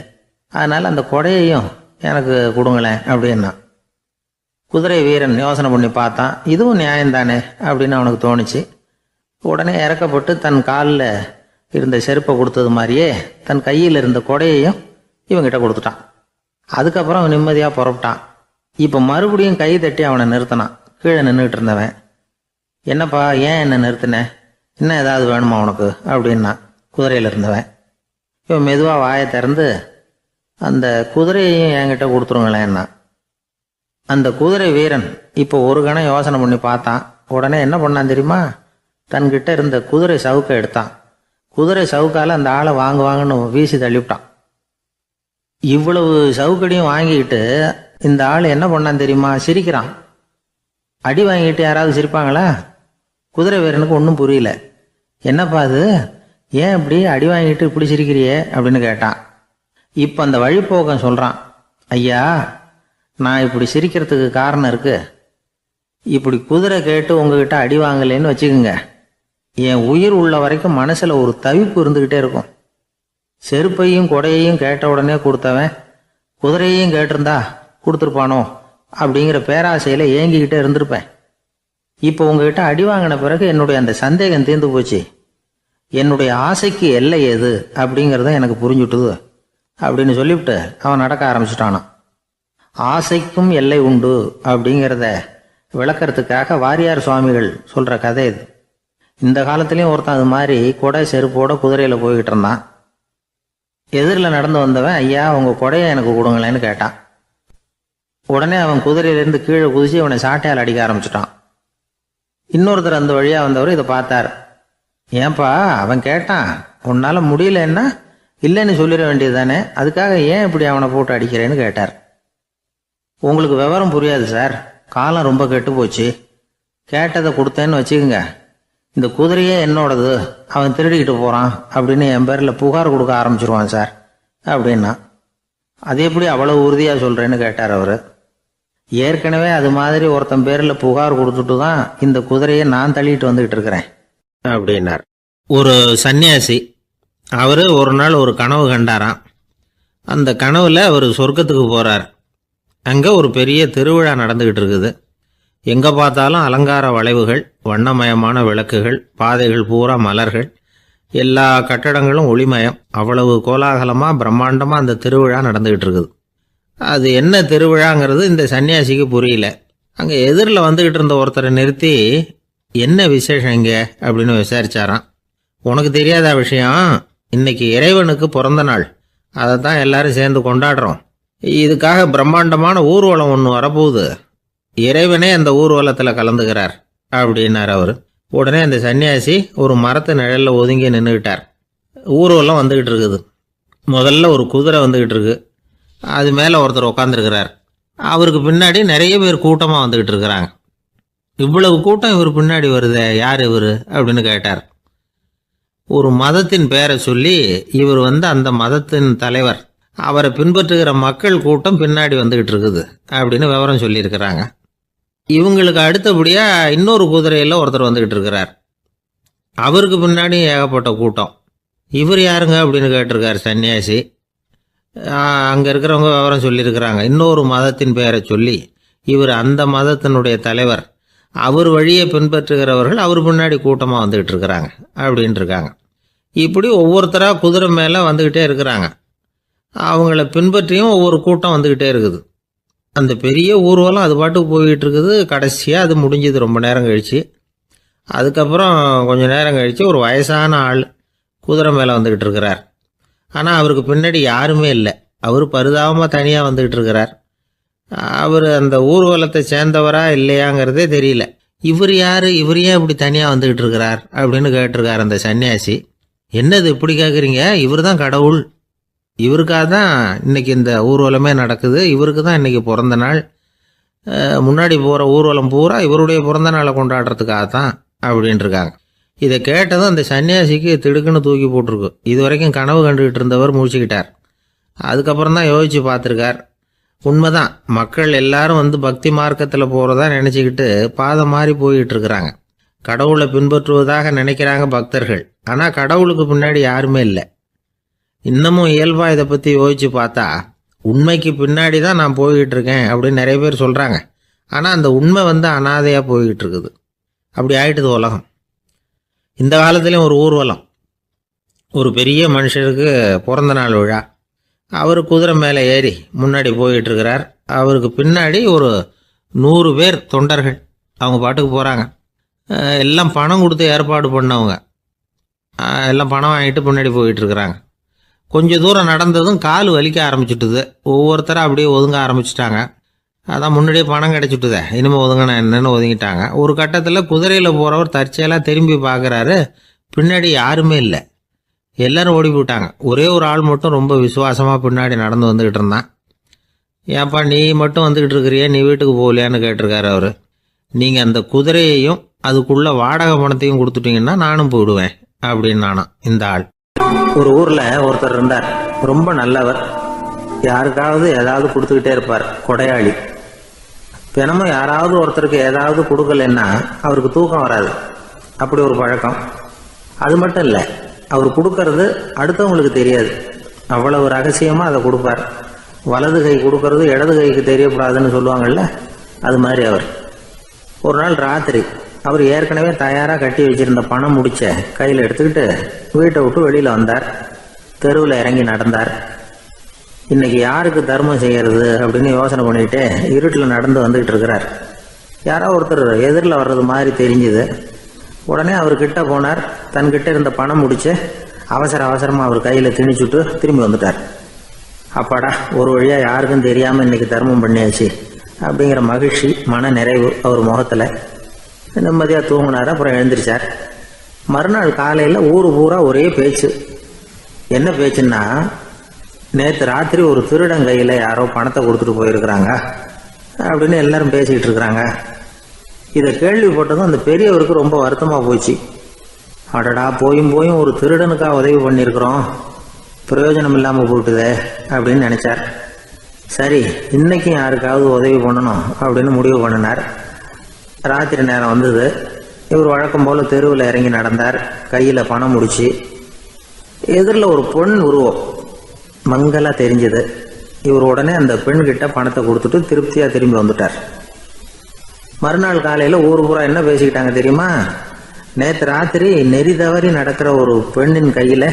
A: அதனால் அந்த குடையையும் எனக்கு கொடுங்களேன் அப்படின்னா. குதிரை வீரன் யோசனை பண்ணி பார்த்தான். இதுவும் நியாயம்தானே அப்படின்னு அவனுக்கு தோணுச்சு. உடனே இறக்கப்பட்டு தன் காலில் இருந்த செருப்பை கொடுத்தது மாதிரியே தன் கையில் இருந்த கொடையையும் இவங்கிட்ட கொடுத்துட்டான். அதுக்கப்புறம் அவன் நிம்மதியாக புறப்பட்டான். இப்போ மறுபடியும் கை தட்டி அவனை நிறுத்தினான். கீழே நின்றுட்டு இருந்தவன், என்னப்பா ஏன் என்ன நிறுத்தினேன், இன்னும் ஏதாவது வேணுமா உனக்கு அப்படின்னா குதிரையில் இருந்தவன். இவன் மெதுவாக வாயை திறந்து அந்த குதிரையையும் என்கிட்ட கொடுத்துருங்களேன்னா. அந்த குதிரை வீரன் இப்போ ஒரு கணம் யோசனை பண்ணி பார்த்தான். உடனே என்ன பண்ணான் தெரியுமா? தன்கிட்ட இருந்த குதிரை சவுக்கை எடுத்தான். குதிரை சவுக்கால் அந்த ஆளை வாங்குவாங்கன்னு வீசி தள்ளிவிட்டான். இவ்வளவு சவுக்கடியும் வாங்கிக்கிட்டு இந்த ஆள் என்ன பண்ணான் தெரியுமா? சிரிக்கிறான். அடி வாங்கிட்டு யாராவது சிரிப்பாங்களா? குதிரை வீரனுக்கு ஒன்றும் புரியல. என்னப்பா அது, ஏன் இப்படி அடி வாங்கிட்டு இப்படி சிரிக்கிறியே அப்படின்னு கேட்டான். இப்போ அந்த வழிப்போக்கன் சொல்கிறான், ஐயா, நான் இப்படி சிரிக்கிறதுக்கு காரணம் இருக்கு. இப்படி குதிரை கேட்டு உங்ககிட்ட அடி வாங்கலேன்னு வச்சுக்கோங்க, என் உயிர் உள்ள வரைக்கும் மனசில் ஒரு தவிப்பு இருந்துக்கிட்டே இருக்கும். செருப்பையும் கொடையையும் கேட்ட உடனே கொடுத்தவன் குதிரையையும் கேட்டிருந்தா கொடுத்துருப்பானோ அப்படிங்கிற பேராசையில் ஏங்கிக்கிட்டே இருந்திருப்பேன். இப்போ உங்ககிட்ட அடி வாங்கின பிறகு என்னுடைய அந்த சந்தேகம் தீர்ந்து போச்சு. என்னுடைய ஆசைக்கு எல்லை எது அப்படிங்கிறத எனக்கு புரிஞ்சுட்டுது அப்படின்னு சொல்லிவிட்டு அவன் நடக்க ஆரம்பிச்சிட்டானான். ஆசைக்கும் எல்லை உண்டு அப்படிங்கிறத விளக்கறதுக்காக வாரியார் சுவாமிகள் சொல்கிற கதை இது. இந்த காலத்துலேயும் ஒருத்தன் அது மாதிரி கொடை செருப்போட குதிரையில் போய்கிட்டு இருந்தான். எதிரில் நடந்து வந்தவன், ஐயா, உங்கள் கொடையை எனக்கு கொடுங்களேன்னு கேட்டான். உடனே அவன் குதிரையிலேருந்து கீழே குதிச்சு அவனை சாட்டையால் அடிக்க ஆரம்பிச்சிட்டான். இன்னொருத்தர் அந்த வழியாக வந்தவர் இதை பார்த்தார். ஏன்பா, அவன் கேட்டான், உன்னால் முடியலன்னா இல்லைன்னு சொல்லிட வேண்டியது தானே, அதுக்காக ஏன் இப்படி அவனை போட்டு அடிக்கிறேன்னு கேட்டார். உங்களுக்கு விவரம் புரியாது சார், காலம் ரொம்ப கெட்டு போச்சு. கேட்டதை கொடுத்தேன்னு வச்சுக்கோங்க, இந்த குதிரையே என்னோடது, அவன் திருடிக்கிட்டு போகிறான் அப்படின்னு என் பேரில் புகார் கொடுக்க ஆரம்பிச்சிருவான் சார் அப்படின்னா. அது எப்படி அவ்வளோ உறுதியாக சொல்கிறேன்னு கேட்டார் அவர். ஏற்கனவே அது மாதிரி ஒருத்தன் பேரில் புகார் கொடுத்துட்டு தான் இந்த குதிரையை நான் தள்ளிட்டு வந்துக்கிட்டு இருக்கிறேன் அப்படின்னார். ஒரு சன்னியாசி, அவர் ஒரு நாள் ஒரு கனவு கண்டாராம். அந்த கனவில் அவர் சொர்க்கத்துக்கு போகிறார். அங்கே ஒரு பெரிய திருவிழா நடந்துக்கிட்டு இருக்குது. எங்கே பார்த்தாலும் அலங்கார வளைவுகள், வண்ணமயமான விளக்குகள், பாதைகள் பூரா மலர்கள், எல்லா கட்டடங்களும் ஒளிமயம். அவ்வளவு கோலாகலமாக பிரம்மாண்டமாக அந்த திருவிழா நடந்துக்கிட்டு இருக்குது. அது என்ன திருவிழாங்கிறது இந்த சன்னியாசிக்கு புரியல. அங்கே எதிரில் வந்துக்கிட்டு இருந்த ஒருத்தரை நிறுத்தி, என்ன விசேஷம் இங்கே அப்படின்னு விசாரிச்சாராம். உனக்கு தெரியாத விஷயம், இன்னைக்கு இறைவனுக்கு பிறந்த நாள், அதை தான் எல்லாரும் சேர்ந்து கொண்டாடுறோம். இதுக்காக பிரம்மாண்டமான ஊர்வலம் ஒன்று வரப்போகுது, இறைவனே அந்த ஊர்வலத்தில் கலந்துக்கிறார் அப்படின்னார் அவர். உடனே அந்த சன்னியாசி ஒரு மரத்து நிழலில் ஒதுங்கி நின்றுக்கிட்டார். ஊர்வலம் வந்துக்கிட்டு இருக்குது. முதல்ல ஒரு குதிரை வந்துக்கிட்டு இருக்கு, அது மேலே ஒருத்தர் உட்காந்துருக்கிறார். அவருக்கு பின்னாடி நிறைய பேர் கூட்டமாக வந்துக்கிட்டு இருக்கிறாங்க. இவ்வளவு கூட்டம் இவர் பின்னாடி வருதே, யார் இவர் அப்படின்னு கேட்டார். ஒரு மதத்தின் பெயரை சொல்லி இவர் அந்த மதத்தின் தலைவர், அவரை பின்பற்றுகிற மக்கள் கூட்டம் பின்னாடி வந்துக்கிட்டு இருக்குது அப்படின்னு விவரம் சொல்லியிருக்கிறாங்க. இவங்களுக்கு அடுத்தபடியாக இன்னொரு குதிரையில் ஒருத்தர் வந்துக்கிட்டு இருக்கிறார். அவருக்கு பின்னாடி ஏகப்பட்ட கூட்டம். இவர் யாருங்க அப்படின்னு கேட்டிருக்கார் சன்னியாசி. அங்கே இருக்கிறவங்க விவரம் சொல்லியிருக்கிறாங்க. இன்னொரு மதத்தின் பெயரை சொல்லி இவர் அந்த மதத்தினுடைய தலைவர், அவர் வழியை பின்பற்றுகிறவர்கள் அவர் பின்னாடி கூட்டமாக வந்துக்கிட்டு இருக்கிறாங்க அப்படின்ட்டு இருக்காங்க. இப்படி ஒவ்வொருத்தராக குதிரை மேலே வந்துக்கிட்டே இருக்கிறாங்க. அவங்கள பின்பற்றியும் ஒவ்வொரு கூட்டம் வந்துக்கிட்டே இருக்குது. அந்த பெரிய ஊர்வலம் அது பாட்டுக்கு போய்கிட்டு இருக்குது. கடைசியாக அது முடிஞ்சது ரொம்ப நேரம் கழித்து. அதுக்கப்புறம் கொஞ்சம் நேரம் கழித்து ஒரு வயசான ஆள் குதிரை மேலே வந்துக்கிட்டு இருக்கிறார். ஆனால் அவருக்கு பின்னாடி யாருமே இல்லை. அவர் பரிதாபமாக தனியாக வந்துக்கிட்டு இருக்கிறார். அவர் அந்த ஊர்வலத்தை சேர்ந்தவரா இல்லையாங்கிறதே தெரியல. இவர் யார், இவர் ஏன் இப்படி தனியாக வந்துக்கிட்டு இருக்கிறார் அப்படின்னு கேட்டிருக்கார் அந்த சன்னியாசி. என்னது இப்படி கேட்குறீங்க? இவர் தான் கடவுள், இவருக்காக தான் இன்றைக்கி இந்த ஊர்வலமே நடக்குது, இவருக்கு தான் இன்றைக்கி பிறந்த நாள், முன்னாடி போகிற ஊர்வலம் பூரா இவருடைய பிறந்த நாளை கொண்டாடுறதுக்காக தான் அப்படின்ட்டுருக்காங்க. இதை கேட்டதும் அந்த சன்னியாசிக்கு திடுக்குன்னு தூக்கி போட்டிருக்கு. இது வரைக்கும் கனவு கண்டுகிட்டு இருந்தவர் முடிச்சுக்கிட்டார். அதுக்கப்புறம் தான் யோசித்து பார்த்துருக்கார். உண்மைதான், மக்கள் எல்லாரும் பக்தி மார்க்கத்தில் போகிறதா நினச்சிக்கிட்டு பாதை மாறி போய்கிட்டு இருக்கிறாங்க. கடவுளை பின்பற்றுவதாக நினைக்கிறாங்க பக்தர்கள். ஆனால் கடவுளுக்கு பின்னாடி யாருமே இல்லை. இன்னமும் இயல்பாக இதை பற்றி யோசித்து பார்த்தா உண்மைக்கு பின்னாடி தான் நான் போய்கிட்டு இருக்கேன் அப்படின்னு நிறைய பேர் சொல்கிறாங்க. ஆனால் அந்த உண்மை அனாதையாக போய்கிட்டு இருக்குது. அப்படி ஆயிட்டுது உலகம். இந்த காலத்துலேயும் ஒரு ஊர்வலம், ஒரு பெரிய மனுஷருக்கு பிறந்த நாள் விழா. அவர் குதிரை மேலே ஏறி முன்னாடி போய்கிட்டு இருக்கிறார். அவருக்கு பின்னாடி ஒரு 100 பேர் தொண்டர்கள் அவங்க பாட்டுக்கு போகிறாங்க. எல்லாம் பணம் கொடுத்து ஏற்பாடு பண்ணவங்க. எல்லாம் பணம் வாங்கிட்டு பின்னாடி போயிட்டுருக்குறாங்க. கொஞ்சம் தூரம் நடந்ததும் கால் வலிக்க ஆரம்பிச்சுட்டுது. ஒவ்வொருத்தரும் அப்படியே ஒதுங்க ஆரம்பிச்சிட்டாங்க. அதான் முன்னாடியே பணம் கிடச்சிட்டுதே, இனிமேல் ஒதுங்கினா என்னன்னு ஒதுங்கிட்டாங்க. ஒரு கட்டத்தில் குதிரையில் போகிறவர் தற்செயலாக திரும்பி பார்க்குறாரு. பின்னாடி யாருமே இல்லை, எல்லோரும் ஓடி போயிட்டாங்க. ஒரே ஒரு ஆள் மட்டும் ரொம்ப விசுவாசமாக பின்னாடி நடந்து வந்துக்கிட்டு இருந்தான். ஏன்ப்பா நீ மட்டும் வந்துக்கிட்டு இருக்கிறியே, நீ வீட்டுக்கு போகலையான்னு கேட்டிருக்காரு அவர். நீங்கள் அந்த குதிரையையும் அதுக்குள்ளே வாடகை பணத்தையும் கொடுத்துட்டீங்கன்னா நானும் போயிடுவேன் அப்படின்னு நானும். இந்த ஆள் ஒரு ஊரில் ஒருத்தர் இருந்தார். ரொம்ப நல்லவர். யாருக்காவது ஏதாவது கொடுத்துக்கிட்டே இருப்பார். கொடையாளி. தினமும் யாராவது ஒருத்தருக்கு ஏதாவது கொடுக்கலன்னா அவருக்கு தூக்கம் வராது. அப்படி ஒரு பழக்கம். அது மட்டும் இல்லை, அவர் கொடுக்கறது அடுத்தவங்களுக்கு தெரியாது. அவ்வளவு ரகசியமாக அதை கொடுப்பார். வலது கை கொடுக்கறது இடது கைக்கு தெரியக்கூடாதுன்னு சொல்லுவாங்கள்ல, அது மாதிரி அவர். ஒரு நாள் ராத்திரி அவர் ஏற்கனவே தயாராக கட்டி வச்சிருந்த பணம் முடிச்ச கையில் எடுத்துக்கிட்டு வீட்டை விட்டு வெளியில் வந்தார். தெருவில் இறங்கி நடந்தார். இன்னைக்கு யாருக்கு தர்மம் செய்கிறது அப்படின்னு யோசனை பண்ணிட்டு இருட்டில் நடந்து வந்துக்கிட்டு இருக்கிறார். யாரோ ஒருத்தர் எதிரில் வர்றது மாதிரி தெரிஞ்சுது. உடனே அவர் கிட்ட போனார். தன்கிட்ட இருந்த பணம் முடிச்சு அவசரமாக அவர் கையில் திணிச்சுட்டு திரும்பி வந்துட்டார். அப்பாடா, ஒரு வழியாக யாருக்கும் தெரியாமல் இன்னைக்கு தர்மம் பண்ணியாச்சு அப்படிங்கிற மகிழ்ச்சி, மன நிறைவு அவர் முகத்தில். நிம்மதியாக தூங்கினார். அப்புறம் எழுந்திரிச்சார். மறுநாள் காலையில் ஊர் பூரா ஒரே பேச்சு. என்ன பேச்சுன்னா, நேற்று ராத்திரி ஒரு திருடன் கையில் யாரோ பணத்தை கொடுத்துட்டு போயிருக்கிறாங்க அப்படின்னு எல்லாரும் பேசிக்கிட்டு இருக்கிறாங்க. இதை கேள்விப்பட்டதும் அந்த பெரியவருக்கு ரொம்ப வருத்தமாக போச்சு. அடடா, போயும் ஒரு திருடனுக்காக உதவி பண்ணியிருக்கிறோம், பிரயோஜனம் இல்லாமல் போட்டுதே அப்படின்னு நினச்சார். சரி, இன்னைக்கும் யாருக்காவது உதவி பண்ணணும் அப்படின்னு முடிவு பண்ணினார். ராத்திரி நேரம் வந்தது. இவர் வழக்கம் போல் தெருவில் இறங்கி நடந்தார். கையில் பணம் முடிச்சு. எதிரில் ஒரு பெண் உருவம் மங்கலாக தெரிஞ்சது. இவர் உடனே அந்த பெண்கிட்ட பணத்தை கொடுத்துட்டு திருப்தியாக திரும்பி வந்துட்டார். மறுநாள் காலையில் ஊர் பூரா என்ன பேசிக்கிட்டாங்க தெரியுமா? நேற்று ராத்திரி நெறி தவறி நடக்கிற ஒரு பெண்ணின் கையில்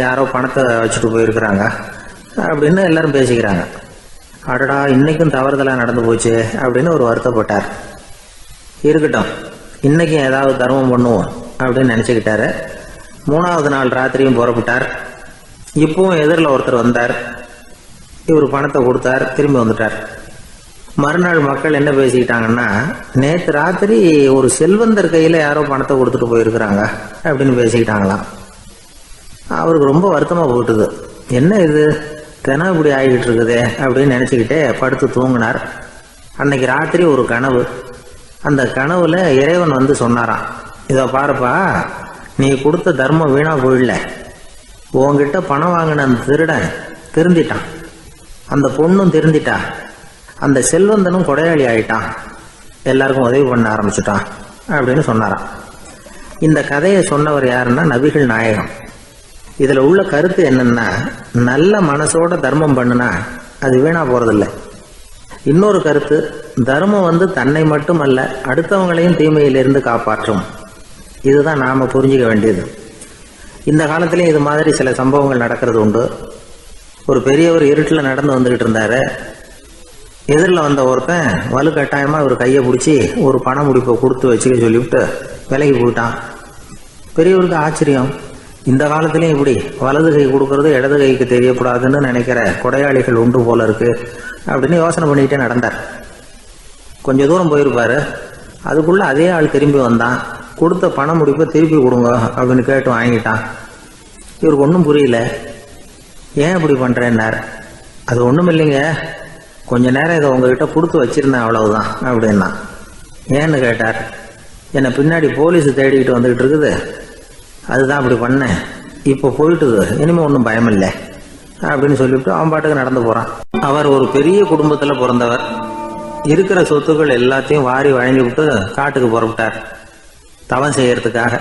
A: யாரோ பணத்தை வச்சுட்டு போயிருக்கிறாங்க அப்படின்னு எல்லாரும் பேசிக்கிறாங்க. அடடா, இன்னைக்கும் தவறுதலாக நடந்து போச்சு அப்படின்னு ஒரு வருத்தப்பட்டார். இருக்கட்டும், இன்னைக்கும் ஏதாவது தர்மம் பண்ணுவோம் அப்படின்னு நினச்சிக்கிட்டாரு. 3வது நாள் ராத்திரியும் புறப்பட்டார். இப்பவும் எதிரில் ஒருத்தர் வந்தார். இவர் பணத்தை கொடுத்தார், திரும்பி வந்துட்டார். மறுநாள் மக்கள் என்ன பேசிக்கிட்டாங்கன்னா, நேற்று ராத்திரி ஒரு செல்வந்தர் கையில் யாரோ பணத்தை கொடுத்துட்டு போயிருக்கிறாங்க அப்படின்னு பேசிக்கிட்டாங்களாம். அவருக்கு ரொம்ப வருத்தமாக போட்டுது. என்ன இது, தினம் இப்படி ஆகிட்டு இருக்குதே அப்படின்னு நினச்சிக்கிட்டே படுத்து தூங்கினார். அன்னைக்கு ராத்திரி ஒரு கனவு. அந்த கனவுல இறைவன் வந்து சொன்னாராம், இதை பாருப்பா, நீ கொடுத்த தர்மம் வீணா போயிடல. உன்கிட்ட பணம் வாங்கின அந்த திருடன் திருந்திட்டான், அந்த பொண்ணும் திருந்திட்டா, அந்த செல்வந்தனும் கொடையாளி ஆயிட்டான், எல்லாருக்கும் உதவி பண்ண ஆரம்பிச்சுட்டான் அப்படின்னு சொன்னாராம். இந்த கதையை சொன்னவர் யாருன்னா நபிகள் நாயகம். இதுல உள்ள கருத்து என்னன்னா, நல்ல மனசோட தர்மம் பண்ணுனா அது வீணா போறதில்லை. இன்னொரு கருத்து, தர்மம் வந்து தன்னை மட்டுமல்ல அடுத்தவங்களையும் தீமையிலிருந்து காப்பாற்றும். இதுதான் நாம புரிஞ்சுக்க வேண்டியது. இந்த காலத்திலயும் இது மாதிரி சில சம்பவங்கள் நடக்கிறது உண்டு. ஒரு பெரியவர் இருட்டில் நடந்து வந்துகிட்டு இருந்தாரு. எதிரில் வந்த ஒருத்தன் வலுக்கட்டாயமா ஒரு கையை பிடிச்சி ஒரு பண முடிப்பை கொடுத்து வச்சுக்க சொல்லிவிட்டு விலகி போயிட்டான். பெரியவருக்கு ஆச்சரியம், இந்த காலத்திலயும் இப்படி வலது கை கொடுக்கறது இடது கைக்கு தெரியக்கூடாதுன்னு நினைக்கிற கொடையாளிகள் உண்டு போல இருக்கு அப்படின்னு யோசனை பண்ணிக்கிட்டே நடந்தார். கொஞ்சம் தூரம் போயிருப்பாரு. அதுக்குள்ள அதே ஆள் திரும்பி வந்தான். கொடுத்த பண முடிப்பை திருப்பி கொடுங்க அப்படின்னு கேட்டு வாங்கிட்டான். இவருக்கு ஒன்றும் புரியல. ஏன் இப்படி பண்றேன்னார். அது ஒன்றும் இல்லைங்க, கொஞ்ச நேரம் இதை உங்ககிட்ட கொடுத்து வச்சிருந்தேன் அவ்வளவுதான் அப்படின்னா. ஏன்னு கேட்டார். என்னை பின்னாடி போலீஸ் தேடிக்கிட்டு வந்துகிட்டு இருக்குது, அதுதான் அப்படி பண்ணேன், இப்போ போயிட்டுது, இனிமே ஒன்றும் பயம் இல்லை அப்படின்னு சொல்லிவிட்டு அவன் பாட்டுக்கு நடந்து போறான். அவர் ஒரு பெரிய குடும்பத்துல பிறந்தவர். இருக்கிற சொத்துக்கள் எல்லாத்தையும் வாரி வழங்கி விட்டு காட்டுக்கு புறப்பட்டார் தவம் செய்யறதுக்காக.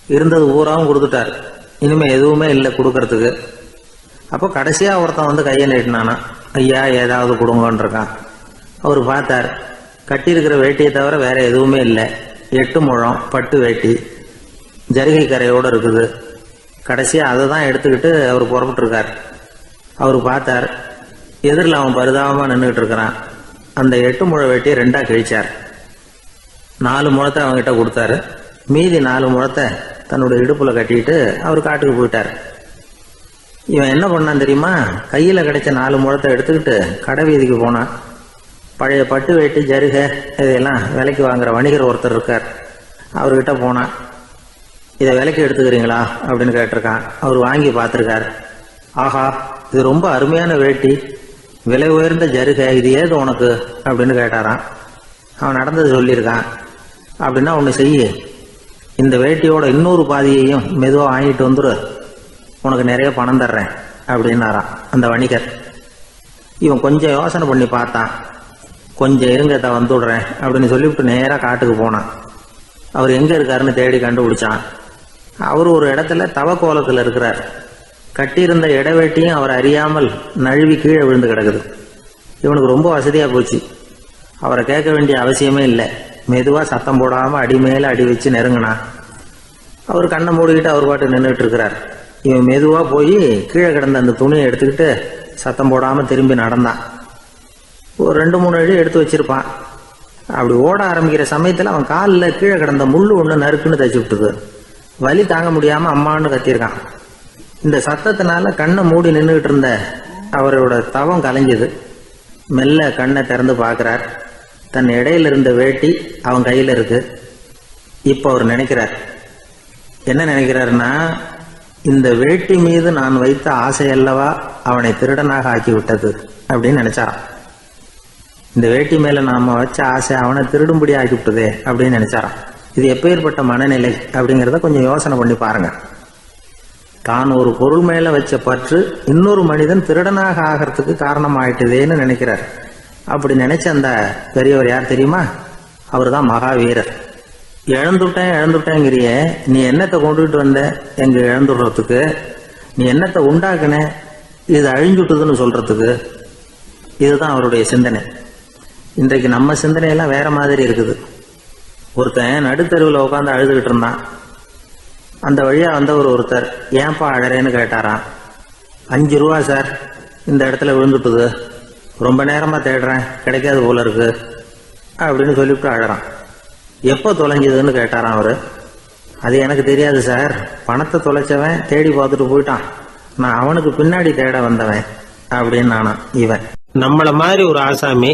A: இருந்தது பூராவும் கொடுத்துட்டார், இனிமே எதுவுமே இல்லை கொடுக்கறதுக்கு. அப்போ கடைசியா ஒருத்தன் வந்து கையை நீட்டினானா, ஐயா ஏதாவது கொடுங்கன்னு இருக்கான். அவர் பார்த்தார், கட்டி இருக்கிற வேட்டியை தவிர வேற எதுவுமே இல்லை. 8 முழம் பட்டு வேட்டி, ஜரிகை கரையோடு இருக்குது. கடைசியா அதை தான் எடுத்துக்கிட்டு அவர் புறப்பட்டுருக்கார். அவர் பார்த்தார், எதிரில் அவன் பரிதாபமா நின்றுட்டு இருக்கிறான். அந்த 8 முழ வேட்டியை 2ஆ கிழிச்சார். 4 முழத்தை அவங்ககிட்ட கொடுத்தாரு. மீதி 4 முழத்தை தன்னுடைய இடுப்புல கட்டிட்டு அவர் காட்டுக்கு போயிட்டார். இவன் என்ன பண்ணான் தெரியுமா, கையில கிடைச்ச 4 முழத்தை எடுத்துக்கிட்டு கடை வீதிக்கு போனான். பழைய பட்டு வேட்டி ஜருகை இதெல்லாம் விலைக்கு வாங்குற வணிகர் ஒருத்தர் இருக்கார், அவர்கிட்ட போனான். இதை விலைக்கு எடுத்துக்கிறீங்களா அப்படின்னு கேட்டிருக்கான். அவர் வாங்கி பார்த்துருக்கார். ஆஹா, இது ரொம்ப அருமையான வேட்டி, விலை உயர்ந்த ஜருகை, இது ஏது உனக்கு அப்படின்னு கேட்டாரான். அவன் நடந்தது சொல்லியிருக்கான். அப்படின்னா ஒன்று செய்ய, இந்த வேட்டியோட இன்னொரு பாதியையும் மெதுவாக வாங்கிட்டு வந்துரு, உனக்கு நிறைய பணம் தர்றேன் அப்படின்னாரான் அந்த வணிகர். இவன் கொஞ்சம் யோசனை பண்ணி பார்த்தான். கொஞ்சம் இருங்கத்த வந்துடுறேன் அப்படின்னு சொல்லிவிட்டு நேராக காட்டுக்கு போனான். அவர் எங்கே இருக்காருன்னு தேடி கண்டுபிடிச்சான். அவர் ஒரு இடத்துல தவக்கோலத்தில் இருக்கிறார். கட்டியிருந்த இடவேட்டியும் அவர் அறியாமல் நழுவி கீழே விழுந்து கிடக்குது. இவனுக்கு ரொம்ப வசதியாக போச்சு. அவரை கேட்க வேண்டிய அவசியமே இல்லை. மெதுவாக சத்தம் போடாமல் அடி மேலே அடி வச்சு நெருங்கினான். அவர் கண்ணை மூடிக்கிட்டு அவர் பாட்டு நின்றுட்டு இருக்கிறார். இவன் மெதுவாக போய் கீழே கிடந்த அந்த துணியை எடுத்துக்கிட்டு சத்தம் போடாமல் திரும்பி நடந்தான். ஒரு 2-3 அடி எடுத்து வச்சிருப்பான். அப்படி ஓட ஆரம்பிக்கிற சமயத்தில் அவன் காலில் கீழே கிடந்த முள்ளு ஒன்று நறுக்குன்னு தச்சு விட்டுது. வலி தாங்க முடியாமல் அம்மான்னு கத்தியிருக்கான். இந்த சத்தத்தினால கண்ணை மூடி நின்றுகிட்டு இருந்த அவரோட தவம் கலைஞ்சது. மெல்ல கண்ணை திறந்து பார்க்கிறார். தன் இடையில இருந்த வேட்டி அவன் கையில் இருக்கு. இப்போ அவர் நினைக்கிறார், என்ன நினைக்கிறாருன்னா, இந்த வேட்டி மீது நான் வைத்த ஆசையல்லவா அவனை திருடனாக ஆக்கி விட்டது அப்படின்னு நினைச்சாராம். இந்த வேட்டி மேல நாம வச்ச ஆசை அவனை திருடும்படி ஆக்கி விட்டதே அப்படின்னு நினைச்சாராம். இது எப்பேற்பட்ட மனநிலை அப்படிங்கிறத கொஞ்சம் யோசனை பண்ணி பாருங்க. தான் ஒரு பொருள் மேல வச்ச பற்று இன்னொரு மனிதன் திருடனாக ஆகிறதுக்கு காரணம் ஆயிட்டுதேன்னு நினைக்கிறார். அப்படி நினைச்ச அந்த பெரியவர் யார் தெரியுமா? அவர் தான் மகாவீரர். இழந்துட்டேங்கிறிய, நீ என்னத்தை கொண்டுகிட்டு வந்த எங்க இழந்துடுறதுக்கு? நீ என்னத்தை உண்டாக்குன இது அழிஞ்சுட்டுதுன்னு சொல்றதுக்கு? இதுதான் அவருடைய சிந்தனை. இன்றைக்கு நம்ம சிந்தனையெல்லாம் வேற மாதிரி இருக்குது. ஒருத்தன் நடுத்தருவில் உட்காந்து அழுதுகிட்டு இருந்தான். அந்த வழியா வந்தவர் ஒருத்தர், ஏன்பா அழறேன்னு கேட்டாராம். 5 ரூபா சார், இந்த இடத்துல விழுந்துட்டுது, ரொம்ப நேரமா தேடுறேன், கிடைக்காது போல இருக்கு அப்படின்னு சொல்லிவிட்டு அழறான். எப்போ தொலைஞ்சதுன்னு கேட்டாராம் அவரு. அது எனக்கு தெரியாது சார், பணத்தை தொலைச்சவன் தேடி பார்த்துட்டு போயிட்டான், நான் அவனுக்கு பின்னாடி தேட வந்தவன் அப்படின்னு நானாம் இவன். நம்மள மாதிரி ஒரு ஆசாமி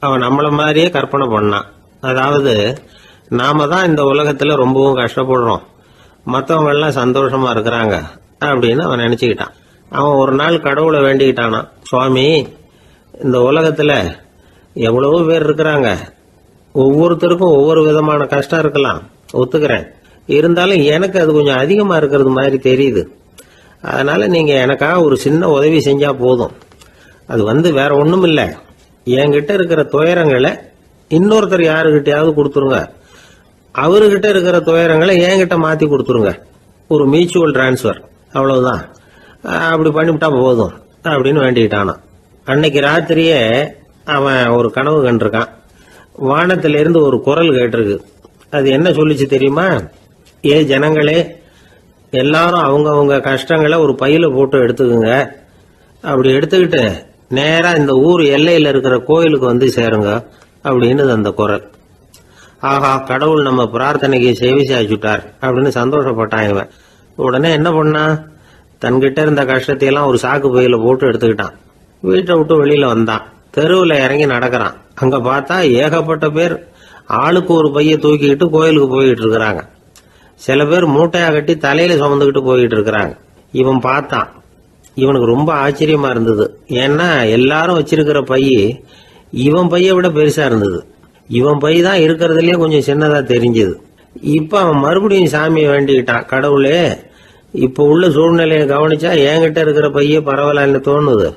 A: அவன் நம்மள மாதிரியே கற்பனை பண்ணான். அதாவது நாம தான் இந்த உலகத்துல ரொம்பவும் கஷ்டப்படுறோம், மற்றவங்க எல்லாம் சந்தோஷமா இருக்கிறாங்க அப்படின்னு அவன் நினைச்சுக்கிட்டான். அவன் ஒரு நாள் கடவுளை வேண்டிக்கிட்டானான், சுவாமி, இந்த உலகத்தில் எவ்வளவோ பேர் இருக்கிறாங்க, ஒவ்வொருத்தருக்கும் ஒவ்வொரு விதமான கஷ்டம் இருக்கலாம், ஒத்துக்கிறேன். இருந்தாலும் எனக்கு அது கொஞ்சம் அதிகமாக இருக்கிறது மாதிரி தெரியுது. அதனால் நீங்கள் எனக்காக ஒரு சின்ன உதவி செஞ்சால் போதும். அது வேற ஒன்றும் இல்லை, என்கிட்ட இருக்கிற துயரங்களை இன்னொருத்தர் யாருக்கிட்டையாவது கொடுத்துருங்க, அவர்கிட்ட இருக்கிற துயரங்களை என்கிட்ட மாற்றி கொடுத்துருங்க. ஒரு மியூச்சுவல் டிரான்ஸ்ஃபர், அவ்வளவுதான். அப்படி பண்ணிவிட்டா போதும் அப்படின்னு வேண்டிக்கிட்டானான். அன்னைக்கு ராத்திரியே அவன் ஒரு கனவு கண்டிருக்கான். வானத்திலிருந்து ஒரு குரல் கேட்டிருக்கு. அது என்ன சொல்லிச்சு தெரியுமா? ஏ ஜனங்களே, எல்லாரும் அவங்கவுங்க கஷ்டங்களை ஒரு பையில போட்டு எடுத்துக்குங்க. அப்படி எடுத்துக்கிட்டு நேரா இந்த ஊர் எல்லையில் இருக்கிற கோயிலுக்கு வந்து சேருங்க அப்படின்னு அந்த குரல். ஆஹா, கடவுள் நம்ம பிரார்த்தனைக்கு செவி சாய்ச்சுட்டார் அப்படின்னு சந்தோஷப்பட்டான் இவன். உடனே என்ன பண்ணான்? தன்கிட்ட இருந்த கஷ்டத்தையெல்லாம் ஒரு சாக்கு பையில போட்டு எடுத்துக்கிட்டான். வீட்டை விட்டு வெளியில வந்தான். தெருவில் இறங்கி நடக்கிறான். அங்க பார்த்தா ஏகப்பட்ட பேர் ஆளுக்கு ஒரு பைய தூக்கிக்கிட்டு கோயிலுக்கு போயிட்டு இருக்கிறாங்க. சில பேர் மூட்டையா கட்டி தலையில சுமந்துக்கிட்டு போயிட்டு இருக்கிறாங்க. இவன் பார்த்தான். இவனுக்கு ரொம்ப ஆச்சரியமா இருந்தது. ஏன்னா எல்லாரும் வச்சிருக்கிற பைய இவன் பைய விட பெருசா இருந்தது. இவன் பை தான் இருக்கிறதுலயே கொஞ்சம் சின்னதா தெரிஞ்சது. இப்ப அவன் மறுபடியும் சாமியை வேண்டிக்கிட்டான், கடவுளே, இப்ப உள்ள சூழ்நிலையை கவனிச்சா என்கிட்ட இருக்கிற பைய பரவாயில்லன்னு தோணுது.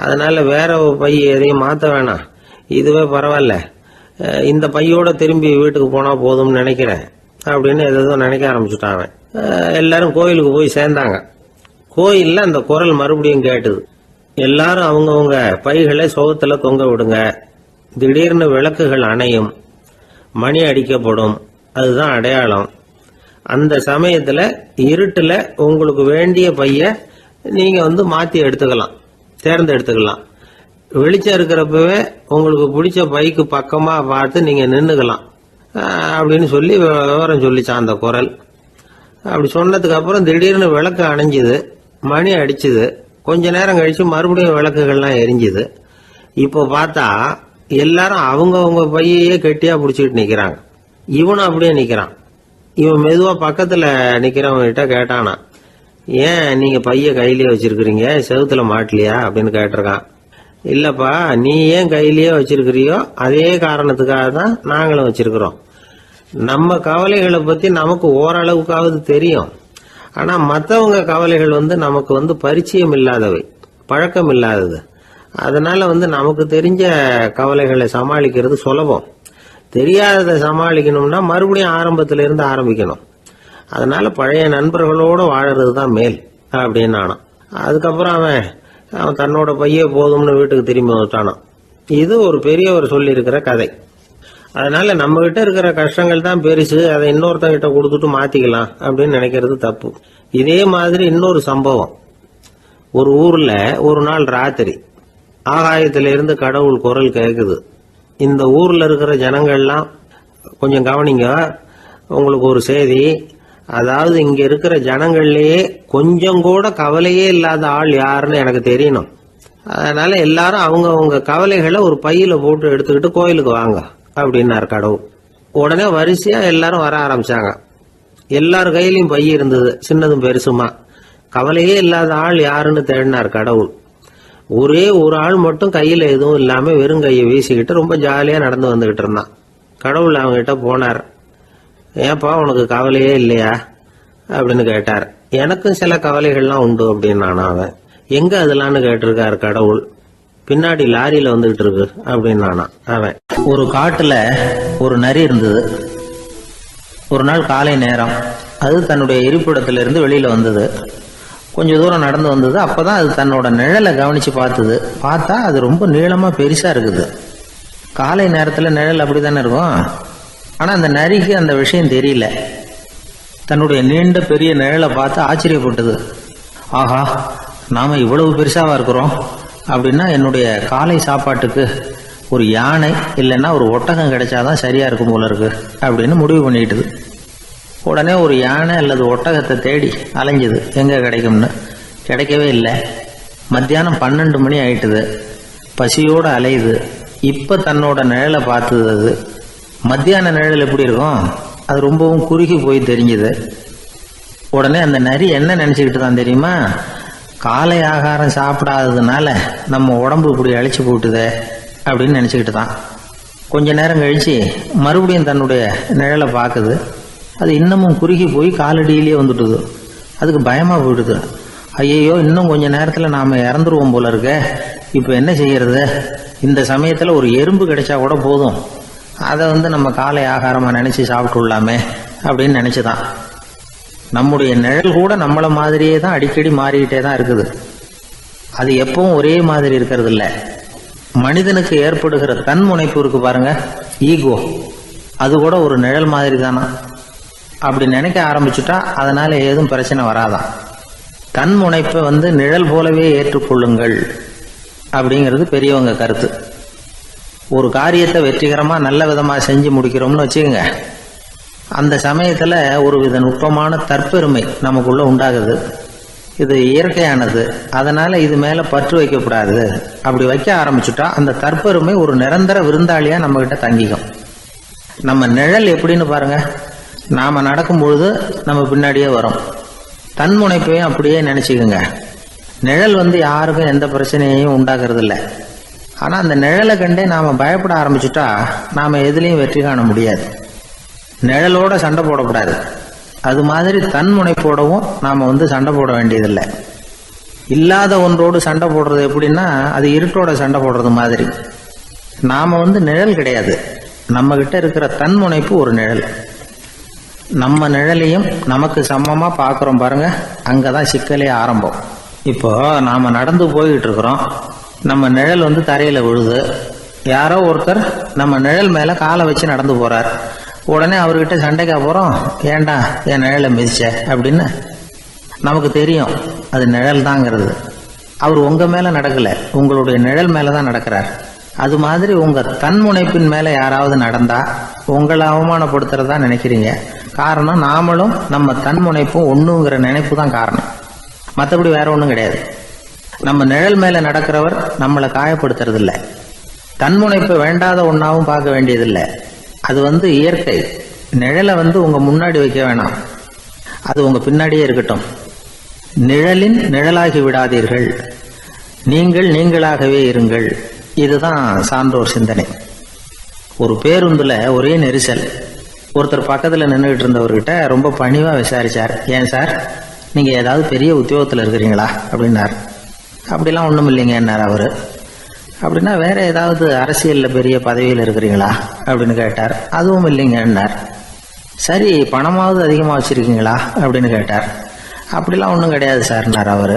A: அதனால வேற பைய எதையும் மாத்த வேணாம், இதுவே பரவாயில்ல, இந்த பையோட திரும்பி வீட்டுக்கு போனா போதும்னு நினைக்கிறேன் அப்படின்னு ஏதோ நினைக்க ஆரம்பிச்சுட்டான் அவன். எல்லாரும் கோயிலுக்கு போய் சேர்ந்தாங்க. கோயில்ல அந்த குரல் மறுபடியும் கேட்டுது. எல்லாரும் அவங்கவுங்க பைகளை சோகத்துல தொங்க விடுங்க, திடீர்னு விளக்குகள் அணையும், மணி அடிக்கப்படும், அதுதான் அடையாளம். அந்த சமயத்துல இருட்டுல உங்களுக்கு வேண்டிய பைய நீங்க மாத்தி எடுத்துக்கலாம், தேர்ந்தெடுத்துக்கலாம். வெளிச்சம் இருக்கிறப்பவே உங்களுக்கு பிடிச்ச பைக்கு பக்கமா பார்த்து நீங்க நின்னுக்கலாம் அப்படின்னு சொல்லி விவரம் சொல்லிச்சான் அந்த குரல். அப்படி சொன்னதுக்கு அப்புறம் திடீர்னு விளக்கு அணைஞ்சுது, மணி அடிச்சுது. கொஞ்ச நேரம் கழிச்சு மறுபடியும் விளக்குகள்லாம் எரிஞ்சுது. இப்போ பார்த்தா எல்லாரும் அவங்கவுங்க பையையே கெட்டியா பிடிச்சிட்டு நிக்கிறாங்க. இவனும் அப்படியே நிக்கிறான். இவன் மெதுவா பக்கத்துல நிக்கிறவங்கிட்ட கேட்டானா, ஏன் நீங்க பைய கையிலேயே வச்சிருக்கிறீங்க, செவுத்துல மாட்டலையா அப்படின்னு கேட்டிருக்கான். இல்லப்பா, நீ ஏன் கையிலேயே வச்சிருக்கிறியோ அதே காரணத்துக்காக தான் நாங்களும் வச்சிருக்கிறோம். நம்ம கவலைகளை பத்தி நமக்கு ஓரளவுக்காவது தெரியும். ஆனா மற்றவங்க கவலைகள் நமக்கு பரிச்சயம் இல்லாதவை, பழக்கம் இல்லாதது. அதனால நமக்கு தெரிஞ்ச கவலைகளை சமாளிக்கிறது சுலபம். தெரியாததை சமாளிக்கணும்னா மறுபடியும் ஆரம்பத்திலிருந்து ஆரம்பிக்கணும். அதனால பழைய நண்பர்களோட வாழறது தான் மேல் அப்படின்னு ஆனான். அதுக்கப்புறம் அவன் தன்னோட பைய போதும்னு வீட்டுக்கு திரும்பி வந்துட்டானான். இது ஒரு பெரியவர் சொல்லி இருக்கிற கதை. அதனால நம்ம கிட்ட இருக்கிற கஷ்டங்கள் தான் பெருசு, அதை இன்னொருத்தங்கிட்ட கொடுத்துட்டு மாத்திக்கலாம் அப்படின்னு நினைக்கிறது தப்பு. இதே மாதிரி இன்னொரு சம்பவம். ஒரு ஊர்ல ஒரு நாள் ராத்திரி ஆகாயத்திலிருந்து கடவுள் குரல் கேட்குது. இந்த ஊர்ல இருக்கிற ஜனங்கள்லாம் கொஞ்சம் கவனிங்க, உங்களுக்கு ஒரு செய்தி. அதாவது இங்க இருக்கிற ஜனங்கள்லயே கொஞ்சம் கூட கவலையே இல்லாத ஆள் யாருன்னு எனக்கு தெரியணும். அதனால எல்லாரும் அவங்க கவலைகளை ஒரு பையில போட்டு எடுத்துக்கிட்டு கோயிலுக்கு வாங்க அப்படின்னாரு கடவுள். உடனே வரிசையா எல்லாரும் வர ஆரம்பிச்சாங்க. எல்லார் கையிலையும் பை இருந்தது, சின்னதும் பெருசுமா. கவலையே இல்லாத ஆள் யாருன்னு தேடினார் கடவுள். ஒரே ஒரு ஆள் மட்டும் கையில எதுவும் இல்லாம வெறும் கையை வீசிக்கிட்டு ரொம்ப ஜாலியா நடந்து வந்துகிட்டு இருந்தான். கடவுள் அவங்ககிட்ட போனார். ஏப்பா, உனக்கு கவலையே இல்லையா அப்படின்னு கேட்டார். எனக்கும் சில கவலைகள்லாம் உண்டு அப்படின்னு அவன். எங்க அதெல்லாம்னு கேட்டிருக்காரு கடவுள். பின்னாடி லாரியில வந்துகிட்டு இருக்கு அப்படின்னு அவன். ஒரு காட்டுல ஒரு நரி இருந்தது. ஒரு நாள் காலை நேரம் அது தன்னுடைய இருப்பிடத்திலிருந்து வெளியில வந்தது. கொஞ்ச தூரம் நடந்து வந்தது. அப்பதான் அது தன்னோட நிழலை கவனிச்சு பார்த்தது. பார்த்தா அது ரொம்ப நீளமா பெருசா இருக்குது. காலை நேரத்துல நிழல் அப்படித்தானே இருக்கும். ஆனா அந்த நரிக்கு அந்த விஷயம் தெரியல. தன்னுடைய நீண்ட பெரிய நிழலை பார்த்து ஆச்சரியப்பட்டது. ஆஹா, நாம இவ்வளவு பெருசாவா இருக்கிறோம் அப்படின்னா என்னுடைய காலை சாப்பாட்டுக்கு ஒரு யானை இல்லைன்னா ஒரு ஒட்டகம் கிடைச்சாதான் சரியா இருக்கும் போல இருக்கு அப்படின்னு முடிவு பண்ணிக்கிட்டது. உடனே ஒரு யானை அல்லது ஒட்டகத்தை தேடி அலைஞ்சது, எங்க கிடைக்கும்னு. கிடைக்கவே இல்லை. மத்தியானம் 12 மணி ஆயிட்டுது. பசியோட அலையுது. இப்ப தன்னோட நிழலை பார்த்தது. அது மத்தியான நிழல் எப்படி இருக்கும், அது ரொம்பவும் குறுகி போய் தெரிஞ்சது. உடனே அந்த நரி என்ன நினைச்சுக்கிட்டு தான் தெரியுமா, காலை ஆகாரம் சாப்பிடாததுனால நம்ம உடம்பு இப்படி அழிச்சு போட்டுதே அப்படின்னு நினச்சிக்கிட்டு தான். கொஞ்ச நேரம் கழித்து மறுபடியும் தன்னுடைய நிழலை பார்க்குது. அது இன்னமும் குறுகி போய் காலடியிலேயே வந்துட்டுது. அதுக்கு பயமாக போயிடுது. ஐயையோ, இன்னும் கொஞ்ச நேரத்தில் நாம் இறந்துருவோம் போல இருக்க, இப்போ என்ன செய்யறது? இந்த சமயத்தில் ஒரு எறும்பு கிடைச்சா கூட போதும், அதை நம்ம காலை ஆகாரமாக நினச்சி சாப்பிட்டுள்ளாமே அப்படின்னு நினச்சிதான். நம்முடைய நிழல் கூட நம்மளை மாதிரியே தான் அடிக்கடி மாறிக்கிட்டே தான் இருக்குது. அது எப்பவும் ஒரே மாதிரி இருக்கிறது இல்லை. மனிதனுக்கு ஏற்படுகிற தன்முனைப்பு இருக்கு பாருங்க, ஈகோ, அது கூட ஒரு நிழல் மாதிரி தானா. அப்படி நினைக்க ஆரம்பிச்சுட்டா அதனால ஏதும் பிரச்சனை வராதான். தன்முனைப்பை நிழல் போலவே ஏற்றுக்கொள்ளுங்கள் அப்படிங்கிறது பெரியவங்க கருத்து. ஒரு காரியத்தை வெற்றிகரமாக நல்ல விதமாக செஞ்சு முடிக்கிறோம்னு வச்சுக்கோங்க, அந்த சமயத்தில் ஒரு வித நுட்பமான தற்பெருமை நமக்குள்ள உண்டாகுது. இது இயற்கையானது, அதனால இது மேலே பற்று வைக்கக்கூடாது. அப்படி வைக்க ஆரம்பிச்சுட்டா அந்த தற்பெருமை ஒரு நிரந்தர விருந்தாளியாக நம்மகிட்ட தங்கிக்கும். நம்ம நிழல் எப்படின்னு பாருங்க, நாம் நடக்கும் பொழுது நம்ம பின்னாடியே வரும். தன்முனைப்பையும் அப்படியே நினச்சிக்கோங்க. நிழல் யாருக்கும் எந்த பிரச்சனையையும் உண்டாக்குறது இல்லை. ஆனால் அந்த நிழலை கண்டே நாம் பயப்பட ஆரம்பிச்சுட்டா நாம் எதுலேயும் வெற்றி காண முடியாது. நிழலோட சண்டை போடக்கூடாது. அது மாதிரி தன்முனைப்போடவும் நாம் சண்டை போட வேண்டியதில்லை. இல்லாத ஒன்றோடு சண்டை போடுறது எப்படின்னா, அது இருட்டோட சண்டை போடுறது மாதிரி. நாம் நிழல் கிடையாது, நம்ம கிட்ட இருக்கிற தன்முனைப்பு ஒரு நிழல். நம்ம நிழலையும் நமக்கு சமமாக பார்க்குறோம் பாருங்க, அங்கே தான் சிக்கலே ஆரம்பம். இப்போ நாம் நடந்து போய்கிட்டு இருக்கிறோம், நம்ம நிழல் தரையில் விழுது. யாரோ ஒருத்தர் நம்ம நிழல் மேலே காலை வச்சு நடந்து போகிறார். உடனே அவர்கிட்ட சண்டைக்கா போகிறோம், ஏண்டா என் நிழலை மிதிச்ச அப்படின்னு. நமக்கு தெரியும் அது நிழல் தாங்கிறது. அவர் உங்கள் மேலே நடக்கலை, உங்களுடைய நிழல் மேலே தான் நடக்கிறார். அது மாதிரி உங்கள் தன்முனைப்பின் மேலே யாராவது நடந்தா உங்களை அவமானப்படுத்துறதா நினைக்கிறீங்க. காரணம், நாமளும் நம்ம தன்முனைப்பும் ஒன்றுங்கிற நினைப்பு தான் காரணம், மற்றபடி வேற ஒன்றும் கிடையாது. நம்ம நிழல் மேலே நடக்கிறவர் நம்மளை காயப்படுத்துறதில்லை. தன்முனைப்பை வேண்டாத ஒன்றாவும் பார்க்க வேண்டியதில்லை. அது இயற்கை. நிழலை உங்கள் முன்னாடி வைக்க வேணாம், அது உங்கள் பின்னாடியே இருக்கட்டும். நிழலின் நிழலாகி விடாதீர்கள், நீங்கள் நீங்களாகவே இருங்கள். இதுதான் சான்றோர் சிந்தனை. ஒரு பேருந்துல ஒரே நெரிசல். ஒருத்தர் பக்கத்தில் நின்றுகிட்டு இருந்தவர்கிட்ட ரொம்ப பணிவாக விசாரிச்சார், ஏன் சார் நீங்கள் ஏதாவது பெரிய உத்தியோகத்தில் இருக்கிறீங்களா அப்படின்னார். அப்படிலாம் ஒன்றும் இல்லைங்கன்னார் அவர். அப்படின்னா வேற ஏதாவது அரசியலில் பெரிய பதவியில் இருக்கிறீங்களா அப்படின்னு கேட்டார். அதுவும் இல்லைங்கன்னார். சரி, பணமாவது அதிகமாக வச்சுருக்கீங்களா அப்படின்னு கேட்டார். அப்படிலாம் ஒன்றும் கிடையாது சார்னார் அவர்.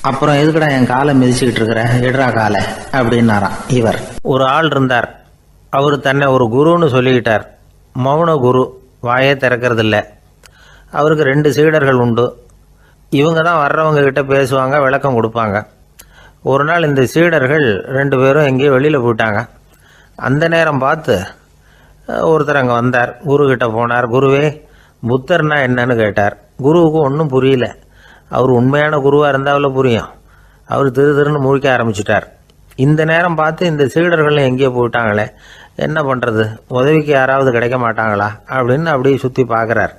A: அப்புறம் எதுக்குடா என் காலை மிதிச்சுக்கிட்டு இருக்கிற, எடுறா காலை அப்படின்னாராம் இவர். ஒரு ஆள் இருந்தார், அவர் தன்னை ஒரு குருன்னு சொல்லிக்கிட்டார். மௌன குரு, வாயே திறக்கிறதில்ல. அவருக்கு 2 சீடர்கள் உண்டு. இவங்க தான் வர்றவங்க கிட்ட பேசுவாங்க, விளக்கம் கொடுப்பாங்க. ஒரு நாள் இந்த சீடர்கள் 2 பேரும் எங்கேயோ வெளியில் போயிட்டாங்க. அந்த நேரம் பார்த்து ஒருத்தர் அங்கே வந்தார். குருக்கிட்ட போனார். குருவே, புத்தர்னா என்னன்னு கேட்டார். குருவுக்கு ஒன்றும் புரியல. அவர் உண்மையான குருவாக இருந்தாவில் புரியும். அவர் திருன்னு முழிக்க ஆரம்பிச்சிட்டார். இந்த நேரம் பார்த்து இந்த சீடர்களும் எங்கேயோ போயிட்டாங்களே, என்ன பண்ணுறது, உதவிக்கு யாராவது கிடைக்க மாட்டாங்களா அப்படின்னு அப்படியே சுற்றி பார்க்குறார்.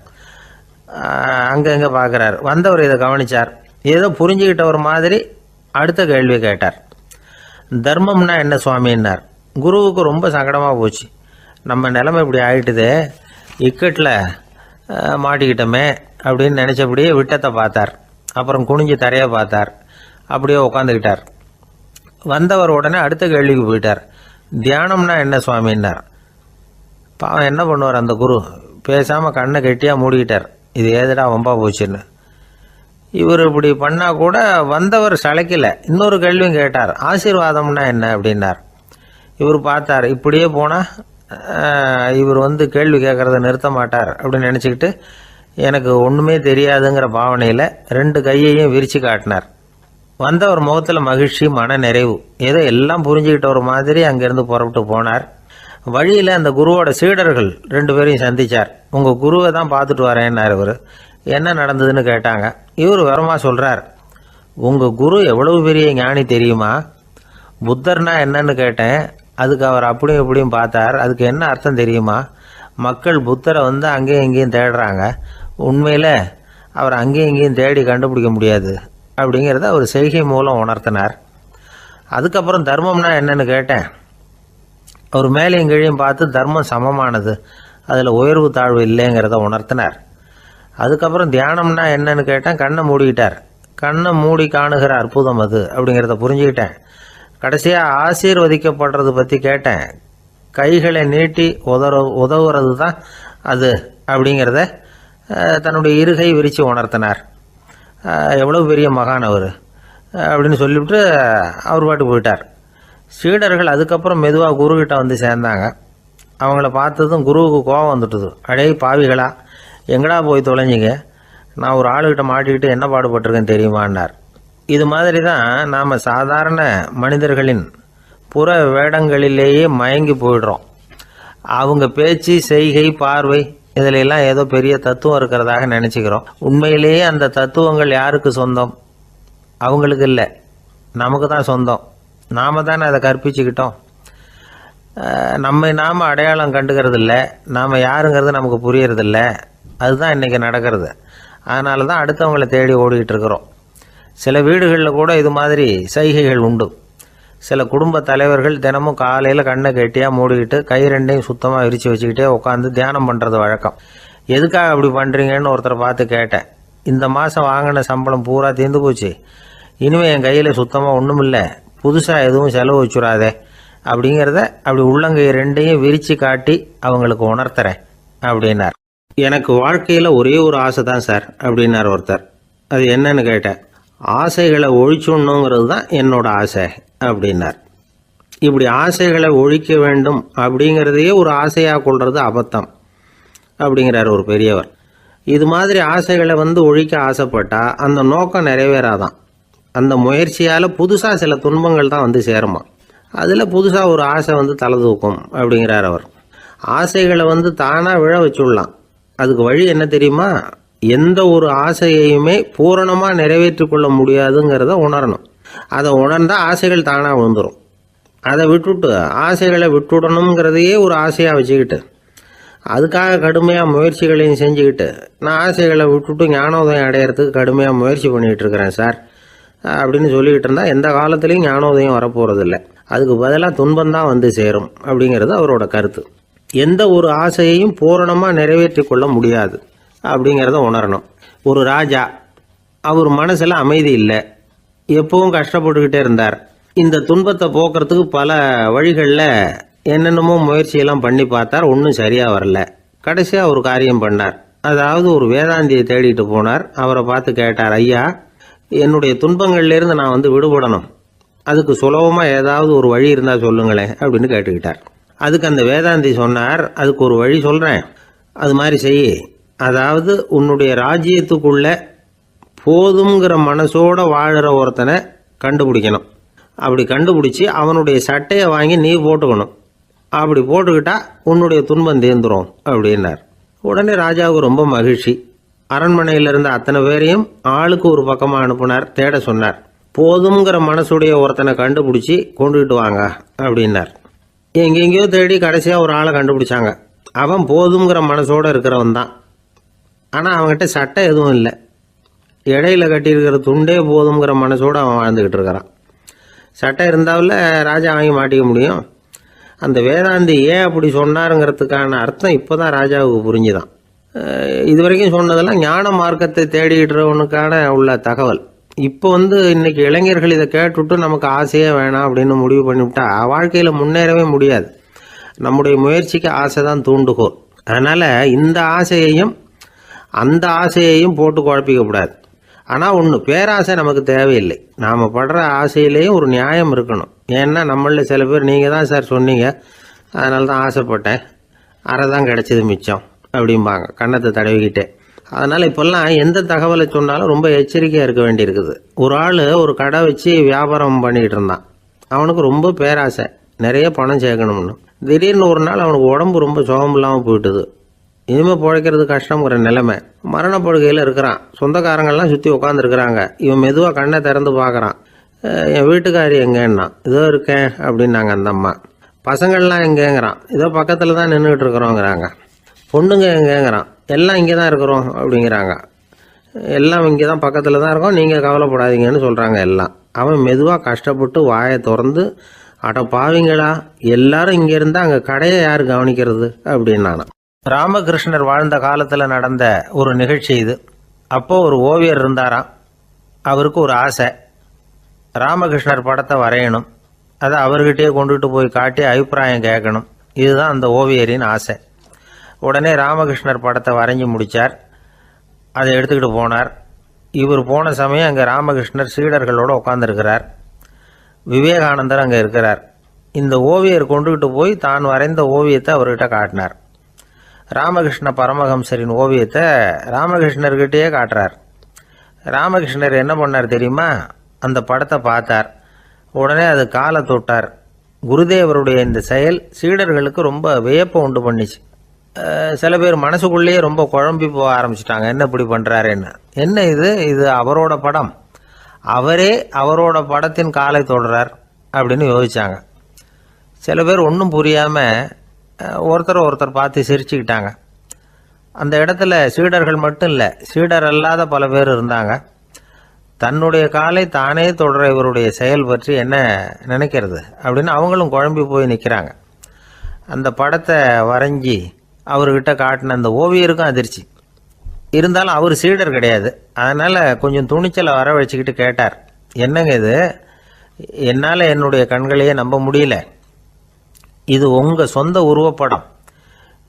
A: அங்கங்கே பார்க்குறார். வந்தவர் இதை கவனித்தார். ஏதோ புரிஞ்சுக்கிட்ட ஒரு மாதிரி அடுத்த கேள்வி கேட்டார். தர்மம்னா என்ன சுவாமின்னார். குருவுக்கு ரொம்ப சங்கடமாக போச்சு. நம்ம நிலைமை இப்படி ஆகிட்டுதே, இக்கட்டில் மாட்டிக்கிட்டோமே அப்படின்னு நினச்சபடியே விட்டத்தை பார்த்தார். அப்புறம் குனிஞ்சு தரையை பார்த்தார். அப்படியே உட்காந்துக்கிட்டார். வந்தவர் உடனே அடுத்த கேள்விக்கு போயிட்டார். தியானம்னா என்ன சுவாமின்னார். பாவம் என்ன பண்ணுவார் அந்த குரு, பேசாமல் கண்ணை கெட்டியாக மூடிக்கிட்டார். இது ஏதடா வம்பா போச்சுன்னு. இவர் இப்படி பண்ணால் கூட வந்தவர் சளைக்கலை. இன்னொரு கேள்வியும் கேட்டார். ஆசீர்வாதம்னா என்ன அப்படின்னார். இவர் பார்த்தார், இப்படியே போனால் இவர் கேள்வி கேட்குறத நிறுத்த மாட்டார் அப்படின்னு நினச்சிக்கிட்டு எனக்கு ஒன்றுமே தெரியாதுங்கிற பாவனையில் 2 கையையும் விரித்து காட்டினார். வந்தவர் முகத்தில் மகிழ்ச்சி, மன நிறைவு, ஏதோ எல்லாம் புரிஞ்சுக்கிட்ட ஒரு மாதிரி அங்கேருந்து புறப்பட்டு போனார். வழியில் அந்த குருவோட சீடர்கள் 2 பேரையும் சந்தித்தார். உங்கள் குருவை தான் பார்த்துட்டு வரேன்னார் இவர். என்ன நடந்ததுன்னு கேட்டாங்க. இவர் வரமா சொல்கிறார், உங்கள் குரு எவ்வளவு பெரிய ஞானி தெரியுமா? புத்தர்னா என்னன்னு கேட்டேன். அதுக்கு அவர் அப்படியும் இப்படியும் பார்த்தார். அதுக்கு என்ன அர்த்தம் தெரியுமா? மக்கள் புத்தரை அங்கேயும் இங்கேயும் தேடுறாங்க. உண்மையில் அவர் அங்கேயும் இங்கேயும் தேடி கண்டுபிடிக்க முடியாது. அப்படிங்கிறத அவர் செய்கை மூலம் உணர்த்தினார். அதுக்கப்புறம் தர்மம்னா என்னன்னு கேட்டேன். அவர் மேலேயும் கீழையும் பார்த்து தர்மம் சமமானது, அதில் உயர்வு தாழ்வு இல்லைங்கிறத உணர்த்தினார். அதுக்கப்புறம் தியானம்னா என்னன்னு கேட்டேன். கண்ணை மூடிக்கிட்டார். கண்ணை மூடி காணுகிற அற்புதம் அது அப்படிங்கிறத புரிஞ்சுக்கிட்டேன். கடைசியாக ஆசீர்வதிக்கப்படுறது பற்றி கேட்டேன். கைகளை நீட்டி உதவுறது தான் அது அப்படிங்கிறத தன்னுடைய இருகை விரித்து உணர்த்தினார். எவ்வளோ பெரிய மகான் அவர் அப்படின்னு சொல்லிவிட்டு அவர் பாட்டு போயிட்டார். சீடர்கள் அதுக்கப்புறம் மெதுவாக குருக்கிட்ட வந்து சேர்ந்தாங்க. அவங்கள பார்த்ததும் குருவுக்கு கோபம் வந்துட்டுது. அடே பாவிகளா, எங்கடா போய் தொலைஞ்சிங்க, நான் ஒரு ஆளுகிட்ட மாட்டிக்கிட்டு என்ன பாடுபட்டிருக்கேன்னு தெரியுமான்னார். இது மாதிரி தான் நாம் சாதாரண மனிதர்களின் புற வேடங்களிலேயே மயங்கி போயிடுறோம். அவங்க பேச்சு, செய்கை, பார்வை இதிலெல்லாம் ஏதோ பெரிய தத்துவம் இருக்கிறதாக நினச்சிக்கிறோம். உண்மையிலேயே அந்த தத்துவங்கள் யாருக்கு சொந்தம்? அவங்களுக்கு இல்லை, நமக்கு தான் சொந்தம். நாம் தானே அதை கற்பிச்சுக்கிட்டோம். நாம் அடையாளம் கண்டுக்கிறது இல்லை, நாம் யாருங்கிறது நமக்கு புரியறதில்ல. அதுதான் இன்றைக்கி நடக்கிறது. அதனால தான் அடுத்தவங்களை தேடி ஓடிக்கிட்டு இருக்கிறோம். சில வீடுகளில் கூட இது மாதிரி சைகைகள் உண்டு. சில குடும்ப தலைவர்கள் தினமும் காலையில் கண்ணை கெட்டியாக மூடிக்கிட்டு கை ரெண்டையும் சுத்தமாக விரித்து வச்சுக்கிட்டே உட்காந்து தியானம் பண்ணுறது வழக்கம். எதுக்காக அப்படி பண்ணுறீங்கன்னு ஒருத்தரை பார்த்து கேட்டேன். இந்த மாதம் வாங்கின சம்பளம் பூரா தீர்ந்து போச்சு, இனிமேல் என் கையில் சுத்தமாக ஒன்றும் இல்லை, புதுசாக எதுவும் செலவு வச்சுடாதே அப்படிங்கிறத அப்படி உள்ளங்கை ரெண்டையும் விரித்து காட்டி அவங்களுக்கு உணர்த்துறேன் அப்படின்னார். எனக்கு வாழ்க்கையில் ஒரே ஒரு ஆசை தான் சார் அப்படின்னார் ஒருத்தர். அது என்னன்னு கேட்டேன். ஆசைகளை ஒழிச்சுடணுங்கிறது தான் என்னோட ஆசை அப்படின்னார். இப்படி ஆசைகளை ஒழிக்க வேண்டும் அப்படிங்கிறதையே ஒரு ஆசையாக கொள்வது அபத்தம் அப்படிங்கிறார் ஒரு பெரியவர். இது மாதிரி ஆசைகளை ஒழிக்க ஆசைப்பட்டா அந்த நோக்கம் நிறைவேறாதான். அந்த முயற்சியால் புதுசாக சில துன்பங்கள் தான் சேருமா. அதில் புதுசாக ஒரு ஆசை தலை தூக்கும் அப்படிங்கிறார் அவர். ஆசைகளை தானாக விழ வச்சுடலாம். அதுக்கு வழி என்ன தெரியுமா? எந்த ஒரு ஆசையையுமே பூரணமாக நிறைவேற்றி கொள்ள முடியாதுங்கிறத உணரணும். அதை உணர்ந்தால் ஆசைகள் தானாக விழுந்துடும். அதை விட்டுட்டு ஆசைகளை விட்டுடணுங்கிறதையே ஒரு ஆசையாக வச்சுக்கிட்டு அதுக்காக கடுமையாக முயற்சிகளையும் செஞ்சுக்கிட்டு நான் ஆசைகளை விட்டுட்டு ஞானோதயம் அடையிறதுக்கு கடுமையாக முயற்சி பண்ணிகிட்டு இருக்கிறேன் சார் அப்படின்னு சொல்லிக்கிட்டு இருந்தால் எந்த காலத்துலேயும் ஞானோதயம் வரப்போகிறதில்ல. அதுக்கு பதிலாக துன்பந்தான் சேரும் அப்படிங்கிறது அவரோட கருத்து. எந்த ஒரு ஆசையையும் பூரணமாக நிறைவேற்றி கொள்ள முடியாது அப்படிங்கிறத உணரணும். ஒரு ராஜா, அவர் மனசில் அமைதி இல்லை, எப்பவும் கஷ்டப்பட்டுக்கிட்டே இருந்தார். இந்த துன்பத்தை போக்குறதுக்கு பல வழிகளில் என்னென்னமோ முயற்சியெல்லாம் பண்ணி பார்த்தார். ஒன்றும் சரியாக வரல. கடைசியாக ஒரு காரியம் பண்ணார். அதாவது ஒரு வேதாந்தியை தேடிட்டு போனார். அவரை பார்த்து கேட்டார், ஐயா, என்னுடைய துன்பங்கள்லேருந்து நான் விடுபடணும், அதுக்கு சுலபமாக ஏதாவது ஒரு வழி இருந்தால் சொல்லுங்களேன் அப்படின்னு கேட்டுக்கிட்டார். அதுக்கு அந்த வேதாந்தி சொன்னார், அதுக்கு ஒரு வழி சொல்கிறேன், அது மாதிரி செய். அதாவது உன்னுடைய ராஜ்யத்துக்குள்ள போதுங்கிற மனசோட வாழுற ஒருத்தனை கண்டுபிடிக்கணும். அப்படி கண்டுபிடிச்சி அவனுடைய சட்டையை வாங்கி நீ போட்டுக்கணும். அப்படி போட்டுக்கிட்டா உன்னுடைய துன்பம் தீர்ந்துடும் அப்படின்னார். உடனே ராஜாவுக்கு ரொம்ப மகிழ்ச்சி. அரண்மனையில் இருந்த அத்தனை பேரையும் ஆளுக்கு ஒரு பக்கமாக அனுப்புனார். தேட சொன்னார். போதுங்கிற மனசுடைய ஒருத்தனை கண்டுபிடிச்சி கொண்டுகிட்டு வாங்க அப்படின்னார். எங்கெங்கேயோ தேடி கடைசியாக ஒரு ஆளை கண்டுபிடிச்சாங்க. அவன் போதுங்கிற மனசோடு இருக்கிறவன் தான். ஆனால் அவன்கிட்ட சட்டை எதுவும் இல்லை. இடையில கட்டியிருக்கிற துண்டே போதுங்கிற மனசோடு அவன் வாழ்ந்துக்கிட்டு இருக்கிறான். சட்டை இருந்தாவில் ராஜா வாங்கி மாட்டிக்க முடியும். அந்த வேதாந்தி ஏன் அப்படி சொன்னாருங்கிறதுக்கான அர்த்தம் இப்போ தான் ராஜாவுக்கு புரிஞ்சுதான். இது வரைக்கும் சொன்னதெல்லாம் ஞான மார்க்கத்தை தேடிக்கிட்டுறவனுக்கான உள்ள தகவல். இப்போ இன்னைக்கு இளைஞர்கள் இதை கேட்டுவிட்டு நமக்கு ஆசையே வேணாம் அப்படின்னு முடிவு பண்ணிவிட்டா வாழ்க்கையில் முன்னேறவே முடியாது. நம்முடைய முயற்சிக்கு ஆசை தான் தூண்டுகோல். அதனால் இந்த ஆசையையும் அந்த ஆசையையும் போட்டு குழப்பிக்கக்கூடாது. ஆனால் ஒன்று, பேராசை நமக்கு தேவையில்லை. நாம் படுற ஆசையிலேயும் ஒரு நியாயம் இருக்கணும். ஏன்னா நம்மளில் சில பேர் நீங்கள் தான் சார் சொன்னீங்க, அதனால தான் ஆசைப்பட்டேன், அரை தான் கிடச்சிது மிச்சம் அப்படிம்பாங்க கன்னத்தை தடவிக்கிட்டே. அதனால் இப்போல்லாம் எந்த தகவலை சொன்னாலும் ரொம்ப எச்சரிக்கையாக இருக்க வேண்டியிருக்குது. ஒரு ஆள் ஒரு கடை வச்சு வியாபாரம் பண்ணிக்கிட்டு இருந்தான். அவனுக்கு ரொம்ப பேராசை, நிறைய பணம் சேர்க்கணும்னு. திடீர்னு ஒரு நாள் அவனுக்கு உடம்பு ரொம்ப சுகம் இல்லாமல் போயிட்டுது. இனிமேல் பிழைக்கிறது கஷ்டங்கிற நிலைமை. மரணப்படுகையில் இருக்கிறான். சொந்தக்காரங்கள்லாம் சுற்றி உட்காந்துருக்குறாங்க. இவன் மெதுவாக கண்ணை திறந்து பார்க்குறான். என் வீட்டுக்காரி எங்கேன்னா, இதோ இருக்கேன் அப்படின்னாங்க அந்த அம்மா. பசங்கள்லாம் எங்கேங்கிறான். இதோ பக்கத்தில் தான் நின்றுக்கிட்டு இருக்கிறோங்கிறாங்க. பொண்ணுங்க எங்கேங்கிறான். எல்லாம் இங்கே தான் இருக்கிறோம் அப்படிங்கிறாங்க. எல்லாம் இங்கே தான் பக்கத்தில் தான் இருக்கோம், நீங்கள் கவலைப்படாதீங்கன்னு சொல்கிறாங்க எல்லாம். அவன் மெதுவாக கஷ்டப்பட்டு வாயை திறந்து, அட பாவிங்களா, எல்லாரும் இங்கே இருந்தால் அங்கே கடையை யார் கவனிக்கிறது அப்படின்னானா. ராமகிருஷ்ணர் வாழ்ந்த காலத்தில் நடந்த ஒரு நிகழ்ச்சி இது. அப்போது ஒரு ஓவியர் இருந்தாராம். அவருக்கு ஒரு ஆசை, ராமகிருஷ்ணர் படத்தை வரையணும், அதை அவர்கிட்டயே கொண்டுட்டு போய் காட்டி அபிப்பிராயம் கேட்கணும். இதுதான் அந்த ஓவியரின் ஆசை. உடனே ராமகிருஷ்ணர் படத்தை வரைஞ்சி முடித்தார். அதை எடுத்துக்கிட்டு போனார். இவர் போன சமயம் அங்கே ராமகிருஷ்ணர் சீடர்களோடு உட்காந்துருக்கிறார். விவேகானந்தர் அங்கே இருக்கிறார். இந்த ஓவியர் கொண்டுகிட்டு போய் தான் வரைந்த ஓவியத்தை அவர்கிட்ட காட்டினார். ராமகிருஷ்ண பரமஹம்சரின் ஓவியத்தை ராமகிருஷ்ணர்கிட்டயே காட்டுறார். ராமகிருஷ்ணர் என்ன பண்ணார் தெரியுமா? அந்த படத்தை பார்த்தார். உடனே அது காலை தொட்டார். குருதேவருடைய இந்த செயல் சீடர்களுக்கு ரொம்ப வியப்பை உண்டு பண்ணிச்சு. சில பேர் மனசுக்குள்ளேயே ரொம்ப குழம்பி போக ஆரம்பிச்சிட்டாங்க, என்ன இப்படி பண்ணுறாருன்னு. என்ன இது அவரோட படம், அவரே அவரோட படத்தின் காலை தொடுறார் அப்படின்னு யோசிச்சாங்க. சில பேர் ஒன்றும் புரியாமல் ஒருத்தர் பார்த்து சிரிச்சுக்கிட்டாங்க. அந்த இடத்துல சீடர்கள் மட்டும் இல்லை, சீடர் அல்லாத பல பேர் இருந்தாங்க. தன்னுடைய காலை தானே தொடர இவருடைய செயல் பற்றி என்ன நினைக்கிறது அப்படின்னு அவங்களும் குழம்பி போய் நிற்கிறாங்க. அந்த படத்தை வரைஞ்சி அவர்கிட்ட காட்டின அந்த ஓவியருக்கும் அதிர்ச்சி. இருந்தாலும் அவர் சீடர் கிடையாது. அதனால் கொஞ்சம் துணிச்சலை வரவழைச்சிக்கிட்டு கேட்டார், என்னங்க இது, என்னால் என்னுடைய கண்களையே நம்ப முடியல. இது உங்கள் சொந்த உருவப்படம்,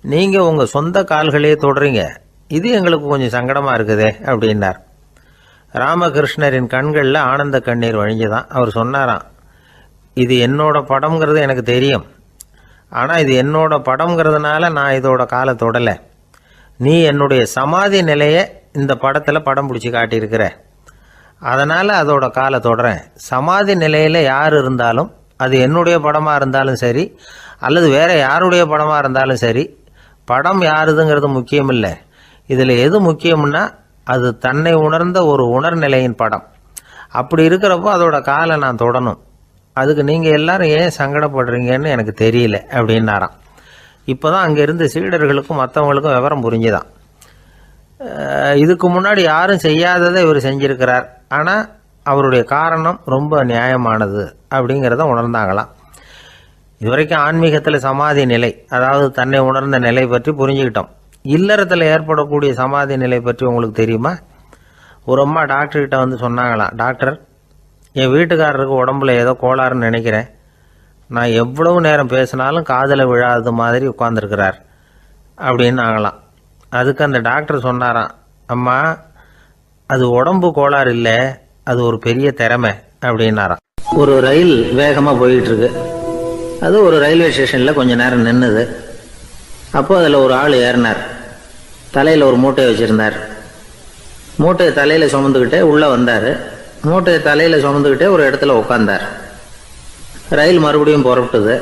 A: நீங்கள் உங்கள் சொந்த கால்களையே தொடுறீங்க, இது எங்களுக்கு கொஞ்சம் சங்கடமாக இருக்குதே அப்படின்னார். ராமகிருஷ்ணரின் கண்களில் ஆனந்த கண்ணீர் வழிஞ்சுதான். அவர் சொன்னாராம், இது என்னோட படம்ங்கிறது எனக்கு தெரியும், ஆனால் இது என்னோட படம்ங்கிறதுனால நான் இதோட காலை தொடலை. நீ என்னுடைய சமாதி நிலையை இந்த படத்தில் படம் பிடிச்சி காட்டியிருக்கிற, அதனால் அதோட காலை தொடறேன். சமாதி நிலையில் யார் இருந்தாலும், அது என்னுடைய படமாக இருந்தாலும் சரி அல்லது வேறு யாருடைய படமாக இருந்தாலும் சரி, படம் யாருதுங்கிறது முக்கியம் இல்லை. இதில் எது முக்கியம்னா அது தன்னை உணர்ந்த ஒரு உணர்நிலையின் படம். அப்படி இருக்கிறப்போ அதோட காலை நான் தொடணும். அதுக்கு நீங்கள் எல்லாரும் ஏன் சங்கடப்படுறீங்கன்னு எனக்கு தெரியல அப்படின்னாராம். இப்போ தான் அங்கே இருந்த சீடர்களுக்கும் மற்றவங்களுக்கும் விவரம் புரிஞ்சுதான். இதுக்கு முன்னாடி யாரும் செய்யாததை இவர் செஞ்சிருக்கிறார், ஆனால் அவருடைய காரணம் ரொம்ப நியாயமானது அப்படிங்கிறத உணர்ந்தாங்களாம். இதுவரைக்கும் ஆன்மீகத்தில் சமாதி நிலை, அதாவது தன்னை உணர்ந்த நிலை பற்றி புரிஞ்சுக்கிட்டோம். இல்லறத்தில் ஏற்படக்கூடிய சமாதி நிலை பற்றி உங்களுக்கு தெரியுமா? ஒரு அம்மா டாக்டர்கிட்ட வந்து சொன்னாங்களாம், டாக்டர், என் வீட்டுக்காரருக்கு உடம்புல ஏதோ கோளாறுன்னு நினைக்கிறேன், நான் எவ்வளவு நேரம் பேசினாலும் காதில் விழாதது மாதிரி உட்காந்துருக்கிறார் அப்படின்னு ஆகலாம். அதுக்கு அந்த டாக்டர் சொன்னாராம், அம்மா, அது உடம்பு கோளாறு இல்லை, அது ஒரு பெரிய திறமை அப்படின்னாராம். ஒரு ரயில் வேகமாக போயிட்டுருக்கு. அது ஒரு ரயில்வே ஸ்டேஷனில் கொஞ்சம் நேரம் நின்றுது. அப்போ அதில் ஒரு ஆள் ஏறினார். தலையில் ஒரு மூட்டையை வச்சுருந்தார். மூட்டையை தலையில் சுமந்துக்கிட்டே உள்ளே வந்தார். மூட்டையை தலையில் சுமந்துக்கிட்டே ஒரு இடத்துல உட்காந்தார். ரயில் மறுபடியும் புறப்பட்டுது.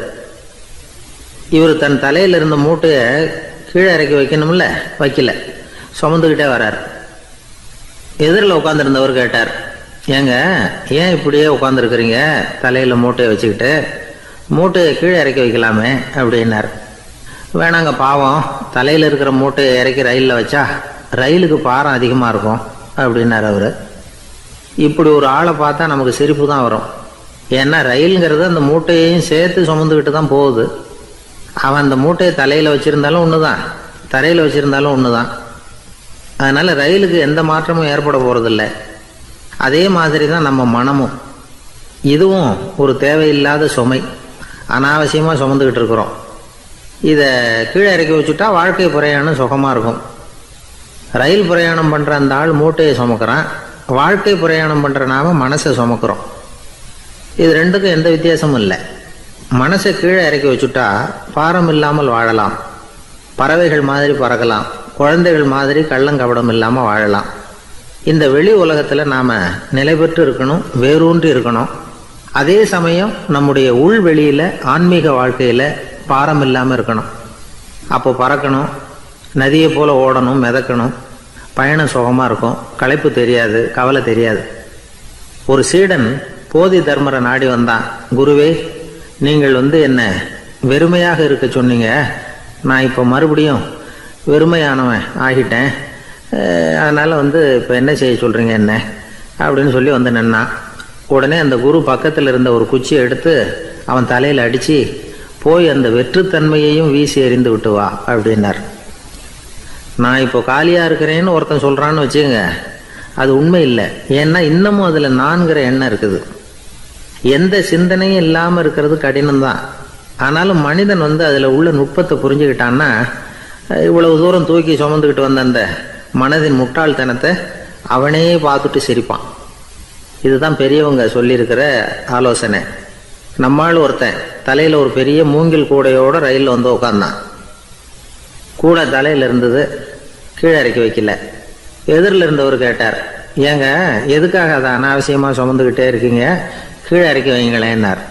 A: இவர் தன் தலையில் இருந்த மூட்டையை கீழே இறக்கி வைக்கணும்ல, வைக்கல, சுமந்துக்கிட்டே வரார். எதிரில் உட்காந்துருந்தவர் கேட்டார், ஏங்க ஏன் இப்படியே உட்காந்துருக்குறீங்க தலையில் மூட்டையை வச்சுக்கிட்டு, மூட்டையை கீழே இறக்கி வைக்கலாமே அப்படின்னார். வேணாங்க, பாவம், தலையில் இருக்கிற மூட்டையை இறக்கி ரயிலில் வச்சா ரயிலுக்கு பாரம் அதிகமாக இருக்கும் அப்படின்னார் அவர். இப்படி ஒரு ஆளை பார்த்தா நமக்கு சிரிப்பு தான் வரும். ஏன்னா ரயிலுங்கிறது அந்த மூட்டையையும் சேர்த்து சுமந்துக்கிட்டு தான் போகுது. அவன் அந்த மூட்டையை தலையில் வச்சுருந்தாலும் ஒன்று தான், தரையில் வச்சுருந்தாலும் ஒன்று தான். அதனால் ரயிலுக்கு எந்த மாற்றமும் ஏற்பட போகிறதில்ல. அதே மாதிரி தான் நம்ம மனமும். இதுவும் ஒரு தேவையில்லாத சுமை, அனாவசியமாக சுமந்துக்கிட்டு இருக்கிறோம். இதை கீழே இறக்கி வச்சுட்டா வாழ்க்கை பிரயாணம் சுகமாக இருக்கும். ரயில் பிரயாணம் பண்ணுற அந்த ஆள் மூட்டையை சுமக்கிறான், வாழ்க்கை பிரயாணம் பண்ணுற நாம மனசை சுமக்கிறோம். இது ரெண்டுக்கும் எந்த வித்தியாசமும் இல்லை. மனசை கீழே இறக்கி வச்சுட்டா பாரம் இல்லாமல் வாழலாம், பறவைகள் மாதிரி பறக்கலாம், குழந்தைகள் மாதிரி கள்ளங்கபடம் இல்லாமல் வாழலாம். இந்த வெளி உலகத்தில் நாம் நிலை பெற்று இருக்கணும், வேரூன்றி இருக்கணும். அதே சமயம் நம்முடைய உள்வெளியில் ஆன்மீக வாழ்க்கையில் பாரம் இல்லாமல் இருக்கணும். அப்போ பறக்கணும், நதியை போல் ஓடணும், மிதக்கணும், பயணம் சுகமாக இருக்கும், களைப்பு தெரியாது, கவலை தெரியாது. ஒரு சீடன் போதி தர்மரை நாடி வந்தான். குருவே, நீங்கள் என்ன வெறுமையாக இருக்க சொன்னீங்க, நான் இப்போ மறுபடியும் வெறுமையானவன் ஆகிட்டேன், அதனால் இப்போ என்ன செய்ய சொல்கிறீங்க என்ன அப்படின்னு சொல்லி வந்து நின்னான். உடனே அந்த குரு பக்கத்தில் இருந்த ஒரு குச்சியை எடுத்து அவன் தலையில் அடித்து, போய் அந்த வெற்றுத்தன்மையையும் வீசி எறிந்து விட்டு வா அப்படின்னார். நான் இப்போ காலியாக இருக்கிறேன்னு ஒருத்தன் சொல்கிறான்னு வச்சுக்கோங்க, அது உண்மை இல்லை. ஏன்னா இன்னமும் அதில் நான்கிற எண்ணம் இருக்குது. எந்த சிந்தனையும் இல்லாமல் இருக்கிறது கடினம்தான். ஆனாலும் மனிதன் அதில் உள்ள நுட்பத்தை புரிஞ்சுக்கிட்டான்னா இவ்வளவு தூரம் தூக்கி சுமந்துக்கிட்டு வந்த அந்த மனதின் முட்டாள்தனத்தை அவனே பார்த்துட்டு சிரிப்பான். இதுதான் பெரியவங்க சொல்லியிருக்கிற ஆலோசனை. நம்மால் ஒருத்தன் தலையில் ஒரு பெரிய மூங்கில் கூடையோடு ரயிலில் வந்து உட்காந்தான். கூடை தலையில் இருந்தது, கீழே இறக்கி வைக்கல. எதிரில் இருந்தவர் கேட்டார், ஏங்க எதுக்காக அதை அனாவசியமாக சுமந்துக்கிட்டே இருக்கீங்க, கீழே இறக்கி வைங்களேன்னார்.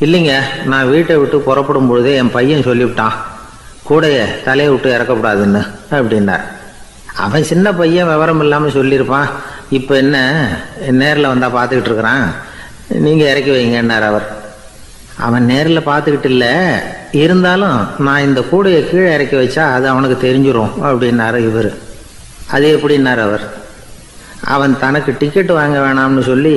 A: இல்லைங்க, நான் வீட்டை விட்டு புறப்படும் பொழுதே என் பையன் சொல்லிவிட்டான் கூடையை தலையை விட்டு இறக்கக்கூடாதுன்னு அப்படின்னார். அவன் சின்ன பையன், விவரம் இல்லாமல் சொல்லியிருப்பான். இப்போ என்ன நேரில் வந்தால் பார்த்துக்கிட்டு இருக்கிறான், நீங்கள் இறக்கி வைங்கன்னார் அவர். அவன் நேரில் பார்த்துக்கிட்டு இல்லை, இருந்தாலும் நான் இந்த கூடையை கீழே இறக்கி வச்சா அது அவனுக்கு தெரிஞ்சிடும் அப்படின்னாரு இவர். அது எப்படின்னார் அவர். அவன் தனக்கு டிக்கெட் வாங்க வேணாம்னு சொல்லி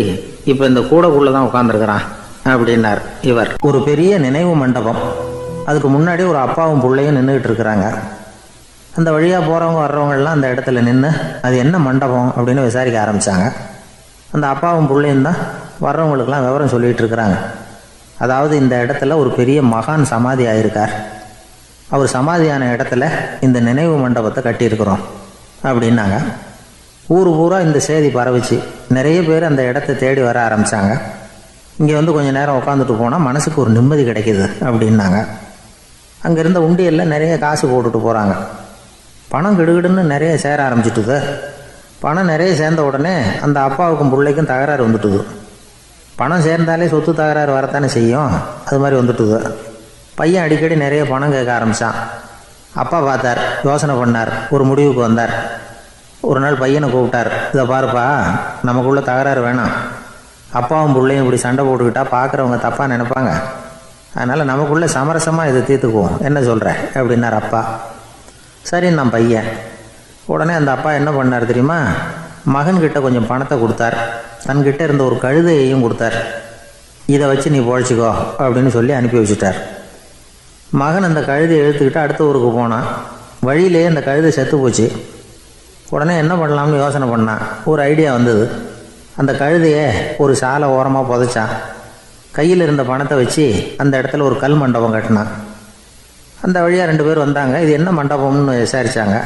A: இப்போ இந்த கூடைக்குள்ளே தான் உட்காந்துருக்கிறான் அப்படின்னார் இவர். ஒரு பெரிய நினைவு மண்டபம், அதுக்கு முன்னாடி ஒரு அப்பாவும் பிள்ளையும் நின்றுக்கிட்டு இருக்கிறாங்க. அந்த வழியாக போகிறவங்க வர்றவங்கெல்லாம் அந்த இடத்துல நின்று அது என்ன மண்டபம் அப்படின்னு விசாரிக்க ஆரம்பித்தாங்க. அந்த அப்பாவும் பிள்ளையும் தான் வர்றவங்களுக்கெல்லாம் விவரம் சொல்லிகிட்டு இருக்கிறாங்க. அதாவது இந்த இடத்துல ஒரு பெரிய மகான் சமாதி ஆயிருக்கார், அவர் சமாதியான இடத்துல இந்த நினைவு மண்டபத்தை கட்டியிருக்கிறோம் அப்படின்னாங்க. ஊர் பூரா இந்த செய்தி பரவிச்சு. நிறைய பேர் அந்த இடத்த தேடி வர ஆரம்பித்தாங்க. இங்கே கொஞ்சம் நேரம் உட்காந்துட்டு போனால் மனசுக்கு ஒரு நிம்மதி கிடைக்கிது அப்படின்னாங்க. அங்கே இருந்த உண்டியலில் நிறைய காசு போட்டுட்டு போகிறாங்க. பணம் கிடுகிடுன்னு நிறைய சேர ஆரம்பிச்சிட்டுது. பணம் நிறைய சேர்ந்த உடனே அந்த அப்பாவுக்கும் பிள்ளைக்கும் தகராறு வந்துட்டுது. பணம் சேர்ந்தாலே சொத்து தகராறு வரத்தானே செய்யும், அது மாதிரி வந்துட்டுது. பையன் அடிக்கடி நிறைய பணம் கேட்க ஆரம்பித்தான். அப்பா பார்த்தார், யோசனை பண்ணார், ஒரு முடிவுக்கு வந்தார். ஒரு நாள் பையனை கூப்பிட்டார், இதை பாருப்பா, நமக்குள்ள தகராறு வேணாம். அப்பாவும் பிள்ளையும் இப்படி சண்டை போட்டுக்கிட்டா பார்க்குறவங்க தப்பாக நினைப்பாங்க. அதனால் நமக்குள்ளே சமரசமாக இதை தீர்த்துக்குவோம், என்ன சொல்கிற அப்படின்னார் அப்பா. சரின்னு நான் பையன். உடனே அந்த அப்பா என்ன பண்ணார் தெரியுமா, மகன்கிட்ட கொஞ்சம் பணத்தை கொடுத்தார். தன்கிட்ட இருந்த ஒரு கழுதையையும் கொடுத்தார். இதை வச்சு நீ பொழைச்சிக்கோ அப்படின்னு சொல்லி அனுப்பி வச்சுட்டார். மகன் அந்த கழுதையை இழுத்துக்கிட்டு அடுத்த ஊருக்கு போனான். வழியிலேயே அந்த கழுதை செத்து போச்சு. உடனே என்ன பண்ணலாம்னு யோசனை பண்ணான். ஒரு ஐடியா வந்தது. அந்த கழுதையை ஒரு சாலை ஓரமாக புதைச்சான். கையில் இருந்த பணத்தை வச்சு அந்த இடத்துல ஒரு கல் மண்டபம் கட்டினான். அந்த வழியாக 2 பேர் வந்தாங்க. இது என்ன மண்டபம்னு விசாரித்தாங்க.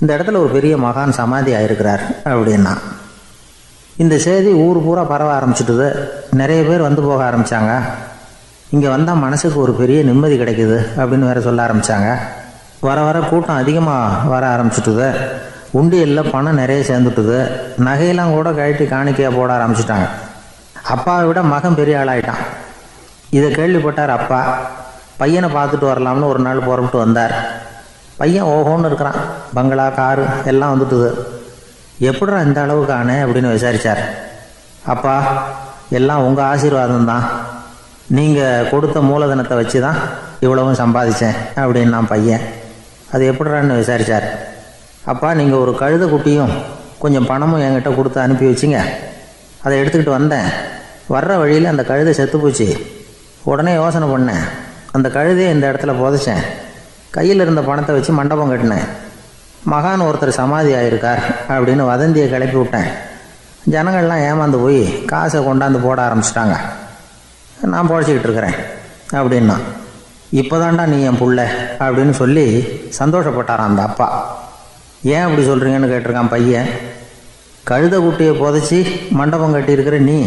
A: இந்த இடத்துல ஒரு பெரிய மகான் சமாதி ஆயிருக்கிறார் அப்படின்னா. இந்த செய்தி ஊர் பூரா பரவ ஆரம்பிச்சுட்டுது. நிறைய பேர் வந்து போக ஆரம்பித்தாங்க. இங்கே வந்தால் மனசுக்கு ஒரு பெரிய நிம்மதி கிடைக்குது அப்படின்னு வேறு சொல்ல ஆரம்பித்தாங்க. வர வர கூட்டம் அதிகமாக வர ஆரம்பிச்சுட்டுது. உண்டியலில் பணம் நிறைய சேர்ந்துட்டுது. நகையெல்லாம் கூட கழட்டி காணிக்கையாக போட ஆரம்பிச்சிட்டாங்க. அப்பாவை விட மகன் பெரிய ஆளாயிட்டான். இதை கேள்விப்பட்டார் அப்பா. பையனை பார்த்துட்டு வரலாம்னு ஒரு நாள் புறப்பட்டு வந்தார். பையன் ஓஹோன்னு இருக்கிறான். பங்களா, காரு எல்லாம் வந்துட்டுது. எப்படிடா இந்த அளவுக்கு ஆனே அப்படின்னு விசாரித்தார். அப்பா, எல்லாம் உங்கள் ஆசீர்வாதம் தான். நீங்கள் கொடுத்த மூலதனத்தை வச்சு தான் இவ்வளவும் சம்பாதிச்சேன் அப்படின்னு நான் பையன். அது எப்படிறான்னு விசாரித்தார். அப்பா, நீங்கள் ஒரு கழுதை குட்டியும் கொஞ்சம் பணமும் என்கிட்ட கொடுத்து அனுப்பி வச்சிங்க. அதை எடுத்துக்கிட்டு வந்தேன். வர்ற வழியில் அந்த கழுதை செத்து போச்சு. உடனே யோசனை பண்ணேன், அந்த கழுதையை இந்த இடத்துல புதைச்சேன். கையில் இருந்த பணத்தை வச்சு மண்டபம் கட்டினேன். மகான் ஒருத்தர் சமாதி ஆயிருக்கார் அப்படின்னு வதந்தியை கிளப்பி விட்டேன். ஜனங்கள்லாம் ஏமாந்து போய் காசை கொண்டாந்து போட ஆரம்பிச்சிட்டாங்க. நான் பொழைச்சிக்கிட்டு இருக்கிறேன் அப்படின்னா. இப்போதான்டா நீ என் புள்ள அப்படின்னு சொல்லி சந்தோஷப்பட்டாரான் அந்த அப்பா. ஏன் அப்படி சொல்கிறீங்கன்னு கேட்டிருக்கான் பையன். கழுதை குட்டியை புதைச்சி மண்டபம் கட்டியிருக்கிற நீ,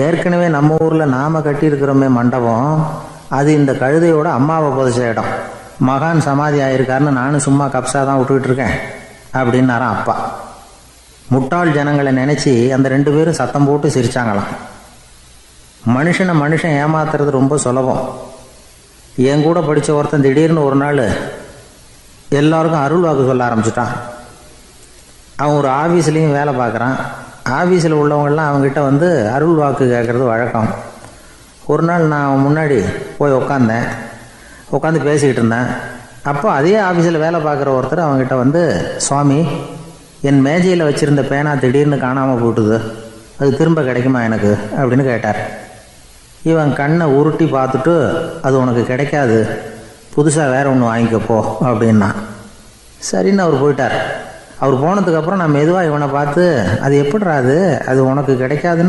A: ஏற்கனவே நம்ம ஊரில் நாம் கட்டியிருக்கிறோமே மண்டபம், அது இந்த கழுதையோட அம்மாவை புதைச்ச இடம். மகான் சமாதி ஆயிருக்காருன்னு நானும் சும்மா கப்ஸாக தான் விட்டுக்கிட்டு இருக்கேன் அப்படின்னாரான் அப்பா. முட்டாள் ஜனங்களை நினச்சி அந்த 2 பேரும் சத்தம் போட்டு சிரித்தாங்களாம். மனுஷன் ஏமாத்துறது ரொம்ப சுலபம். என் கூட படித்த ஒருத்தன் திடீர்னு ஒரு நாள் எல்லாருக்கும் அருள் வாக்கு சொல்ல ஆரம்பிச்சிட்டான். அவன் ஒரு ஆஃபீஸ்லேயும் வேலை பார்க்குறான். ஆஃபீஸில் உள்ளவங்கள்லாம் அவங்ககிட்ட வந்து அருள் வாக்கு கேட்குறது வழக்கம். ஒரு நாள் நான் அவன் முன்னாடி போய் உட்காந்து பேசிக்கிட்டு இருந்தேன்.
B: அப்போ அதே ஆஃபீஸில் வேலை பார்க்குற ஒருத்தர் அவங்ககிட்ட வந்து, சுவாமி, என் மேஜையில் வச்சுருந்த பேனா திடீர்னு காணாமல் போட்டுது, அது திரும்ப கிடைக்குமா எனக்கு அப்படின்னு கேட்டார். இவன் கண்ணை உருட்டி பார்த்துட்டு, அது உனக்கு கிடைக்காது, புதுசாக வேற ஒன்று வாங்கிக்கப்போ அப்படின்னா. சரின்னு அவர் போயிட்டார். அவர் போனதுக்கப்புறம் நான் மெதுவாக இவனை பார்த்து, அது எப்படிறாது, அது உனக்கு கிடைக்காதுன்னு